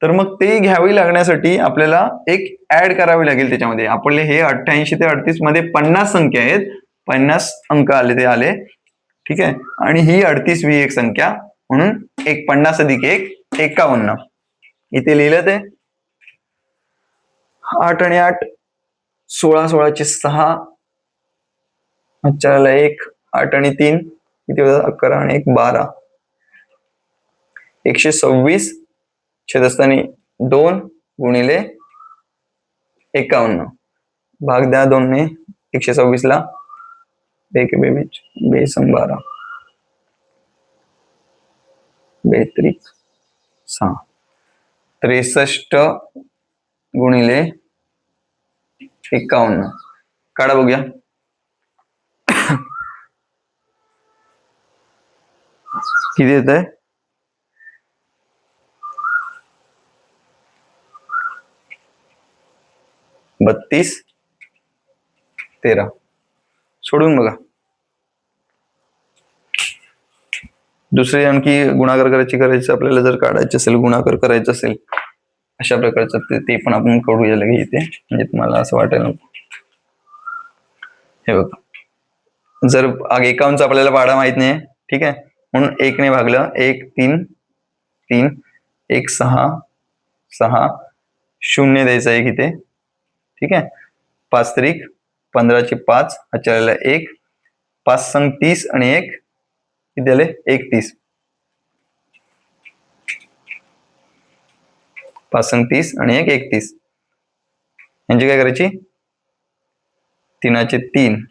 तर मग ते घ्यावी लागण्यासाठी आपल्याला एक ऍड करावी लागेल त्याच्यामध्ये. आपले हे 88 ते 38 मध्ये 50 संख्या आहेत, 50 अंक आले ते आले. ठीक आहे, आणि ही 38 ही एक संख्या, म्हणून 50 अधिक 1 51. इथे लिहिलं ते 8 आणि 8 16, 16 चे 6, 4 1, 8 आणि 3 किती होतात 11 आणि 1 12. 126 छेदस्थानी 2 गुणिले 51. भाग द्या 2 ने 126 ला, 1 बेस 12 बेत्रिक 6. 63 गुणिले 51 काढा बघूया. किती येत आहे, 32 13. सोडून बघा. दुसरे आणखी गुणाकार करायचं आपल्याला, जर काढायचे असेल, गुणाकार करायचं असेल अशा प्रकारचं ते पण आपण करूया लगे इथे, म्हणजे तुम्हाला असं वाटेल नको. हे बघा, जर 51चा आपल्याला पाढा माहित नाही, ठीक आहे, म्हणून 1 ने भागलं, 1 3 3 1 6 6 0 द्यायचा एक इथे. ठीक आहे, 5 त्रिक 15 चे 5, 4 1, 5 संग 30 आणि 1 किती आले 31. 5 संग 30 आणि 1 31. यांची काय करायची, 3 चे 3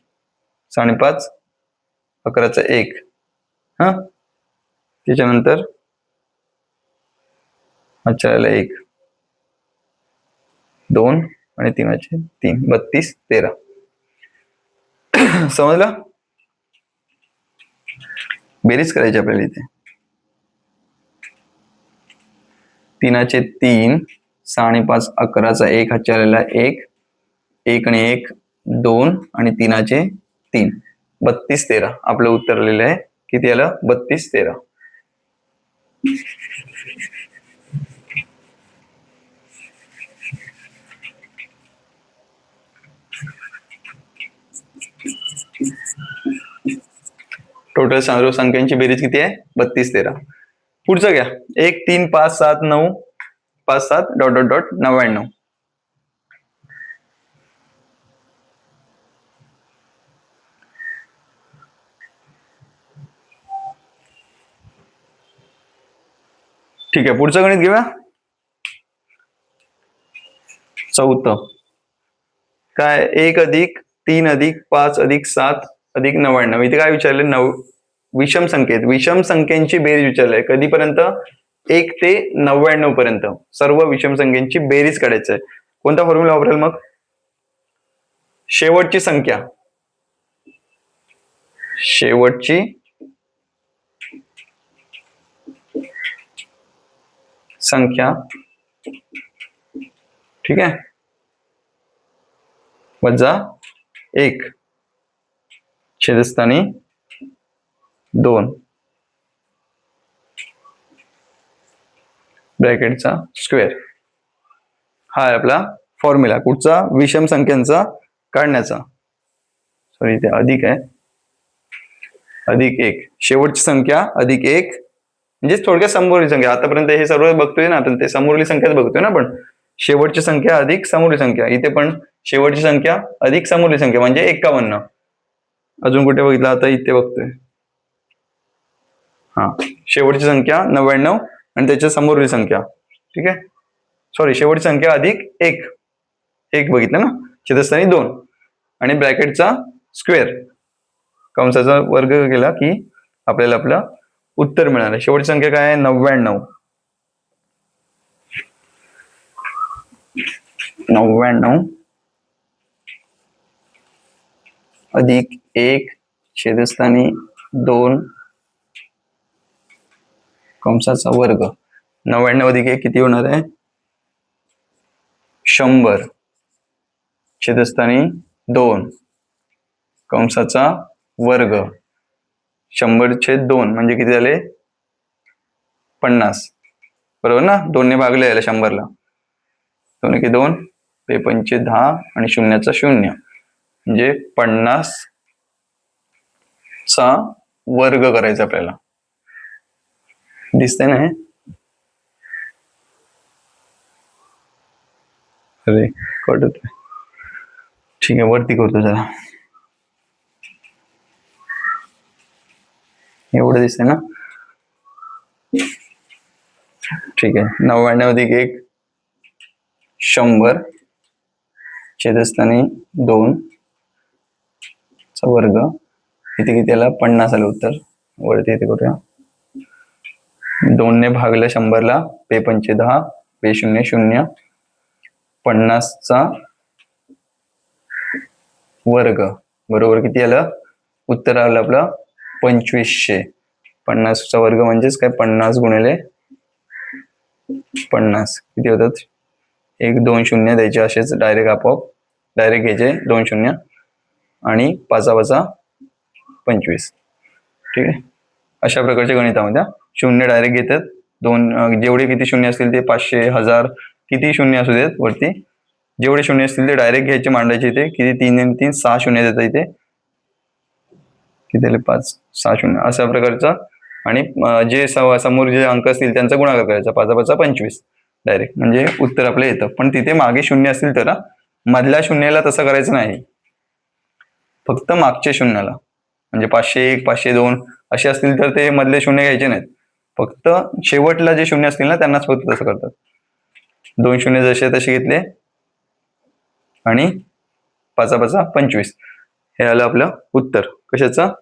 5.5 11 1. हा, त्याच्यानंतर 4 1 2 आणि 3 चे 3 32 13. समजलं. बेरीज करायची आपल्याला इथे. 3 चे 3 5.5 11 1 4 1 1 आणि 1 2 आणि 3 चे 3 32 13. आपलं उत्तर आलेलं आहे किती आलं 32 13. टोटल सर्व संख्यांची बेरीज किती आहे? 32 13. पुढचं घ्या 1 3 5 7 9 5 7 डॉट डॉट डॉट 99. ठीक आहे, पुढचं गणित घेऊया. चौथं काय? 1 अधिक 3 अधिक 5 अधिक 7 अधिक 99. इथे काय विचारले? विषम संख्येत विषम संख्यांची बेरीज विचारले. कधीपर्यंत? 1 ते 99 पर्यंत सर्व विषम संख्यांची बेरीज काढायची आहे. कोणता फॉर्म्युला वापरेल मग? शेवटची संख्या ठीक आहे, वजा 1 छेदस्थानी 2 ब्रॅकेटचा स्क्वेअर. हा आहे आपला फॉर्म्युला. कुठचा? विषम संख्यांचा काढण्याचा. सॉरी इथे अधिक आहे. अधिक 1 शेवटची संख्या अधिक 1 म्हणजे थोडक्यात समोरली संख्या. आतापर्यंत हे सर्व बघतोय ना आपण, ते समोरली संख्याच बघतोय ना आपण. शेवटची संख्या अधिक समोरली संख्या. इथे पण शेवटची संख्या अधिक समोरली संख्या म्हणजे 51. अजून कुठे बघितलं? आता इथे बघतोय. हा, शेवटची संख्या 99 आणि त्याच्या समोरली संख्या. ठीक आहे, सॉरी शेवटची संख्या अधिक 1 बघितलं ना, छेदस्थानी 2 आणि ब्रॅकेटचा स्क्वेअर कंसाचा वर्ग केला की आपल्याला आपलं उत्तर मिळालं. शेवटची संख्या काय आहे? 99. 99 अधिक 1 छेदस्थानी 2 कंसाचा वर्ग. 99 अधिक 1 किती होणार आहे? 100 छेदस्थानी 2 कंसाचा वर्ग. 100/2 म्हणजे किती झाले? 50. बरोबर ना? 2 ने भागले याला 100ला. 2 एके 2 2 10 आणि शून्याचा 0 म्हणजे 50 चा वर्ग करायचा आपल्याला. दिसतंय ना हे? अरे कट होतोय. ठीक आहे, वरती करतो जरा. एवढं दिसतंय ना? ठीक आहे, 99 अधिक 1 100 छेदस्थानी 2 चा वर्ग. इथे किती आला? 50 आलं उत्तर. वरती इथे करूया. 2 ने भागलं 100ला 2 10 2 0 0 50 चा वर्ग बरोबर किती आलं? उत्तर आलं आपलं 2500. 50 चा वर्ग म्हणजेच काय? 50 गुणिले 50 किती होतात? 1 2 0 द्यायचे असेच डायरेक्ट आपोआप. डायरेक्ट घ्यायचे 2 0 आणि 5 वजा 25. ठीक आहे, अशा प्रकारच्या गणितामध्ये शून्य डायरेक्ट घेतात. 2 जेवढे किती शून्य असतील ते 500 1000 किती शून्य असू देत वरती, जेवढे शून्य असतील ते डायरेक्ट घ्यायचे मांडायचे. इथे किती? 3 आणि 3 6 शून्य देतात. इथे किती आले? 5 6 शून्य अशा प्रकारचा. आणि जे समोर जे अंक असतील त्यांचा गुणाकार करायचा. 5 5 25 डायरेक्ट म्हणजे उत्तर आपलं येतं. पण तिथे मागे शून्य असतील तर मधल्या शून्याला तसं करायचं नाही, फक्त मागच्या शून्याला. म्हणजे 501 502 असे असतील तर ते मधले शून्य घ्यायचे नाहीत. फक्त शेवटला जे शून्य असतील ना त्यांनाच फक्त तसं करतात. 2 शून्य जसे तसे घेतले आणि 5 5 25 हे आलं आपलं उत्तर. कशाचं?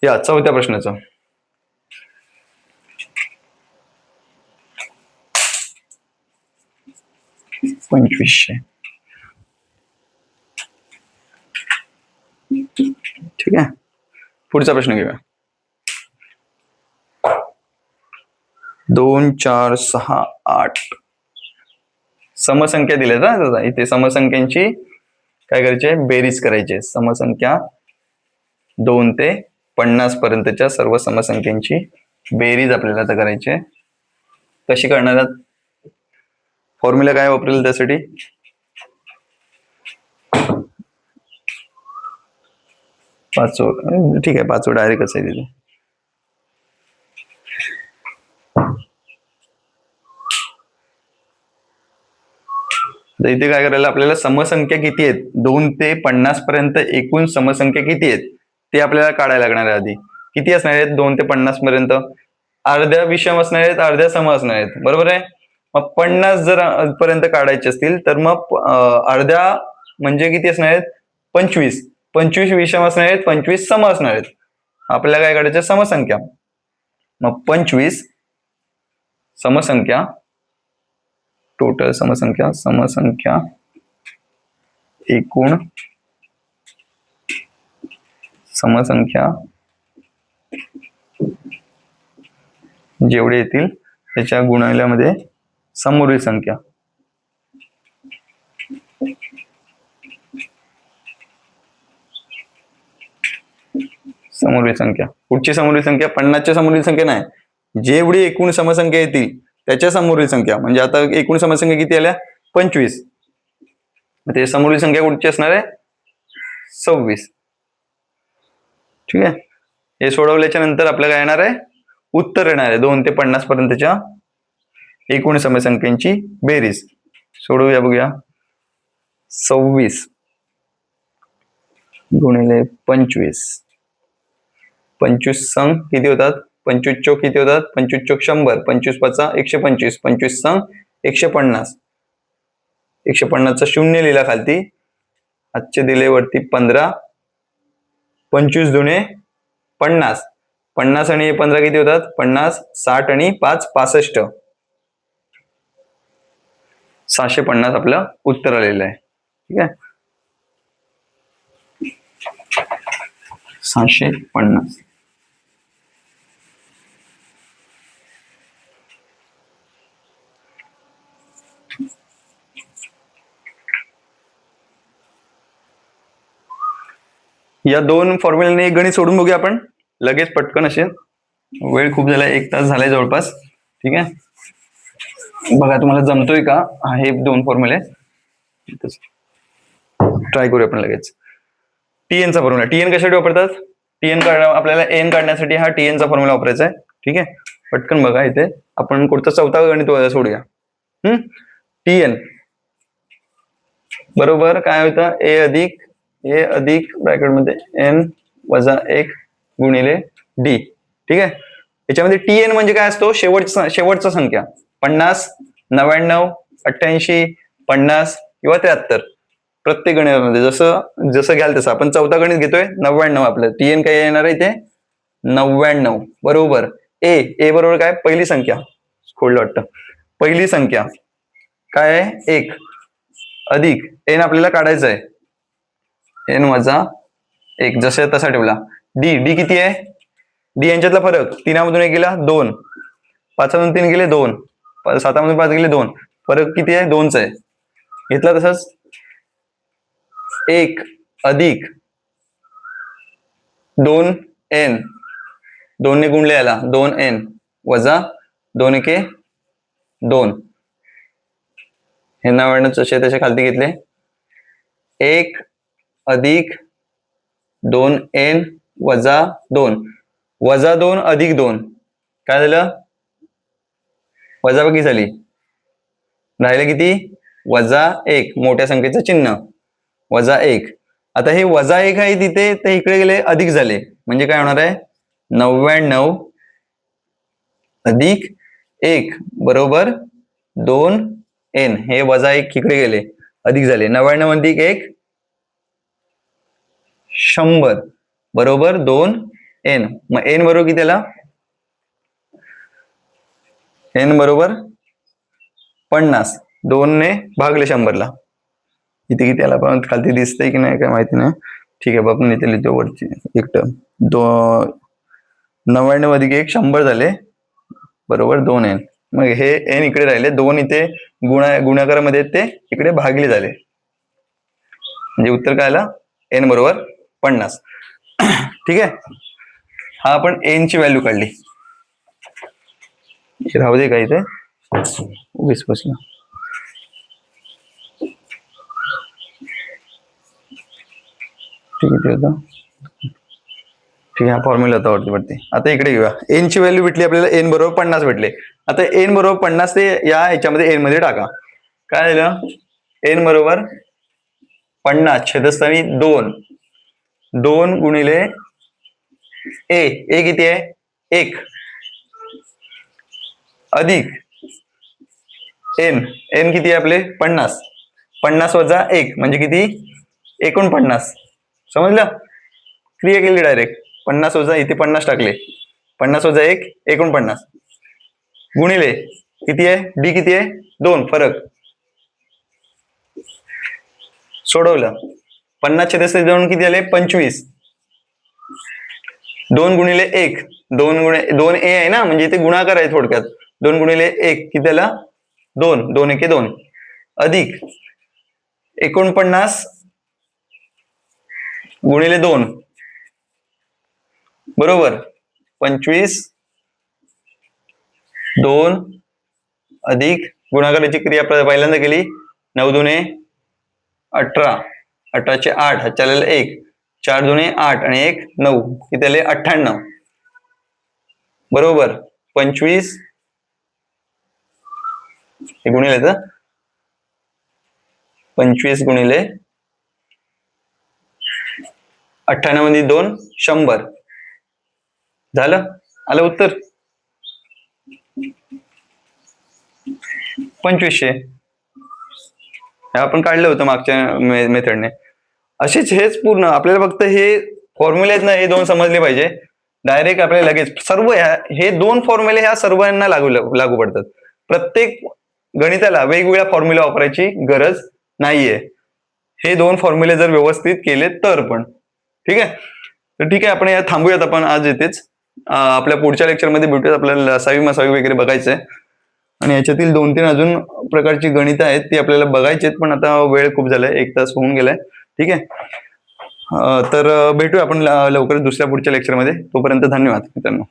या चौथ्या प्रश्नाचं. $2500. ठीक आहे, पुढचा प्रश्न घेऊया. 2 4 6 8 समसंख्या दिल्या ना. इथे समसंख्यांची काय करायची? बेरीज करायची. समसंख्या 2 ते 50 पर्यंतच्या सर्व समसंख्यांची बेरीज आपल्याला आता करायची आहे. कशी करणार आहात? फॉर्म्युला काय वापरेल त्यासाठी? पाचवं ठीक आहे, पाचवं डायरेक्टच आहे तिथे. तर इथे काय करायला आपल्याला समसंख्या किती आहेत 2 ते 50 पर्यंत एकूण समसंख्या किती आहेत ते आपल्याला काढायला लागणार आहे. आधी किती असणार आहेत 2 ते 50 पर्यंत? अर्ध्या विषम असणार आहेत, अर्ध्या सम असणार आहेत, बरोबर आहे. मग 50 जर पर्यंत काढायचे असतील तर मग अर्ध्या म्हणजे किती असणार आहेत 25. 25 विषम असणार आहेत, 25 सम असणार आहेत. आपल्याला काय काढायचं समसंख्या. मग 25 समसंख्या, टोटल समसंख्या, समसंख्या एकूण समसंख्या जेवढे येतील त्याच्या गुणिल्यामध्ये समोरील संख्या. समोरील संख्या कुठची समोरील संख्या? 50च्या समोरील संख्या नाही, जेवढी एकूण समसंख्या येतील त्याच्या समोरील संख्या. म्हणजे आता एकूण समसंख्या किती आल्या 25, ते समोरील संख्या कुठची असणार आहे 26. ठीक आहे. हे सोडवल्याच्या नंतर आपल्याला काय येणार आहे उत्तर येणार आहे 2 ते 50 पर्यंतच्या एकूण समसंख्यांची बेरीज. सोडवूया, बघूया. 26 गुणिले 25. 25 संघ किती होतात? 25 चौक किती होतात? 25 चौक 100, 25 पाचा 125, 25 संघ 150. 150चा शून्य लिहिला खालती, आजचे दिले वरती 15. 25 दुणे 50, 50 आणि 15 किती होतात? 50, 60 आणि 5 65. 750 आपलं उत्तर आलेलं आहे. ठीक आहे, 750. या दोन फॉर्म्युल्याने एक गणित सोडून बघूया आपण लगेच पटकन. असे वेळ खूप झाला, 1 तास झालाय जवळपास. ठीक आहे, बघा तुम्हाला जमतोय का हे दोन फॉर्म्युले. ट्राय करूया आपण लगेच. टीएनचा फॉर्म्युला. टीएन कशासाठी वापरतात? टीएन आपल्याला एन काढण्यासाठी हा टीएनचा फॉर्म्युला वापरायचा आहे. ठीक आहे, पटकन बघा. इथे आपण कोणता चौथा गणित सोडूया. टीएन बरोबर काय होतं? ए अधिक ब्रॅकेटमध्ये एन वजा 1 गुणिले डी. ठीक आहे, याच्यामध्ये टीएन म्हणजे काय असतो? शेवटचा संख्या. 50, 99, 88, 50 किंवा 73. प्रत्येक गणितामध्ये जसं घ्याल तसं. आपण चौथा गणित घेतोय 99. आपलं टीएन काय येणार आहे इथे 99 बरोबर. ए बरोबर काय? पहिली संख्या. खोडलं वाटतं. पहिली संख्या काय आहे 1 अधिक एन आपल्याला काढायचं आहे एन वजा 1 जसं तसा ठेवला. डी किती आहे? डी यांच्यातला फरक 3 मधून 1 गेला 2, 5 मधून 3 गेले 2, 7 मधून 5 गेले 2. फरक किती आहे? 2चा आहे. घेतला तसंच 1 अधिक 2n, 2 ने गुणले याला 2n वजा 2 1 2. हे 99 जसे त्याच्या खालती घेतले. 1 अधिक 2n वजा 2 वजा 2 अधिक 2 काय झालं? वजाबाकी झाली. राहिले किती? वजा 1. मोठ्या संख्येचं चिन्ह वजा 1. आता हे वजा 1 आहे तिथे, ते इकडे गेले अधिक झाले. म्हणजे काय होणार आहे 99 अधिक 1 बरोबर 2n. हे वजा 1 इकडे गेले अधिक झाले. 99 अधिक 1 100 बरोबर 2n. मग n बरोबर किती आला? n बरोबर 50. 2 ने भागले 100ला. इथे किती आला पण खालती दिसतंय की नाही काय माहिती नाही. ठीक आहे, आपण इथे लिहितो वरची एक टर्म. 99 अधिक 1 100 झाले बरोबर 2n. मग हे n इकडे राहिले, 2 इथे गुणाकारामध्ये ते इकडे भागले झाले. म्हणजे उत्तर काय आला n बरोबर 50. ठीक आहे, हा आपण n ची व्हॅल्यू काढली. राहू दे का इथे उगीच बसला. ठीक आहे, ठीक आहे, फॉर्म्युला होता वरती. आता इकडे घेऊया. एन ची व्हॅल्यू भेटली आपल्याला, एन बरोबर 50 भेटले. आता एन बरोबर 50 ते या ह्याच्यामध्ये एन मध्ये टाका. काय झालं? एन बरोबर 50 छेदस्थानी 2. 2 गुणिले ए किती आहे? 1 अधिक एन किती आहे आपले? 50. 50 वजा 1 म्हणजे किती? 49. समजलं? क्रिया केली डायरेक्ट. 50 वजा इथे 50 टाकले. 50 वजा 1 49 गुणिले किती आहे? डी किती आहे? 2 फरक. सोडवलं. 50 छेदस्थानी 2 किती आले? 25. 2 गुणिले 1 2 ए आहे ना, म्हणजे इथे गुणाकार आहे थोडक्यात. 2 गुणिले 1 किती आला? 2. 2 1 2 अधिक 49 गुणिले 2 बरोबर 25 2 अधिक गुणाकाराची क्रिया पहिल्यांदा केली. 9 दुने 18 18 चे 8 चालेल 1 4 दुने 8 आणि 1 9 किती आले? 98 बरोबर 25 हे गुणिले 25 गुणिले 98 मध्ये 2 100 झालं. आलं उत्तर 2500. हे आपण काढलं होतं मागच्या मेथडने. हेच पूर्ण आपल्याला फक्त हे फॉर्म्युले आहेत ना, हे 2 समजले पाहिजे. डायरेक्ट आपल्याला लगेच सर्व हे 2 फॉर्म्युले ह्या सर्वांना लागू पडतात. प्रत्येक गणिताला वेगवेगळ्या फॉर्म्युला वापरायची गरज नाहीये. हे 2 फॉर्म्युले जर व्यवस्थित केले तर पण ठीक आहे. तर ठीक आहे, आपण या थांबूयात आपण आज इथेच. आपल्या पुढच्या लेक्चरमध्ये भेटूयात. आपल्याला लसावी मसावी वगैरे बघायचंय आणि याच्यातील 2-3 अजून प्रकारची गणितं आहेत ती आपल्याला बघायची आहेत, पण आता वेळ खूप झालाय, 1 तास होऊन गेलाय. ठीक आहे, तर भेटूया आपण लवकरच दुसऱ्या पुढच्या लेक्चरमध्ये. तोपर्यंत धन्यवाद मित्रांनो.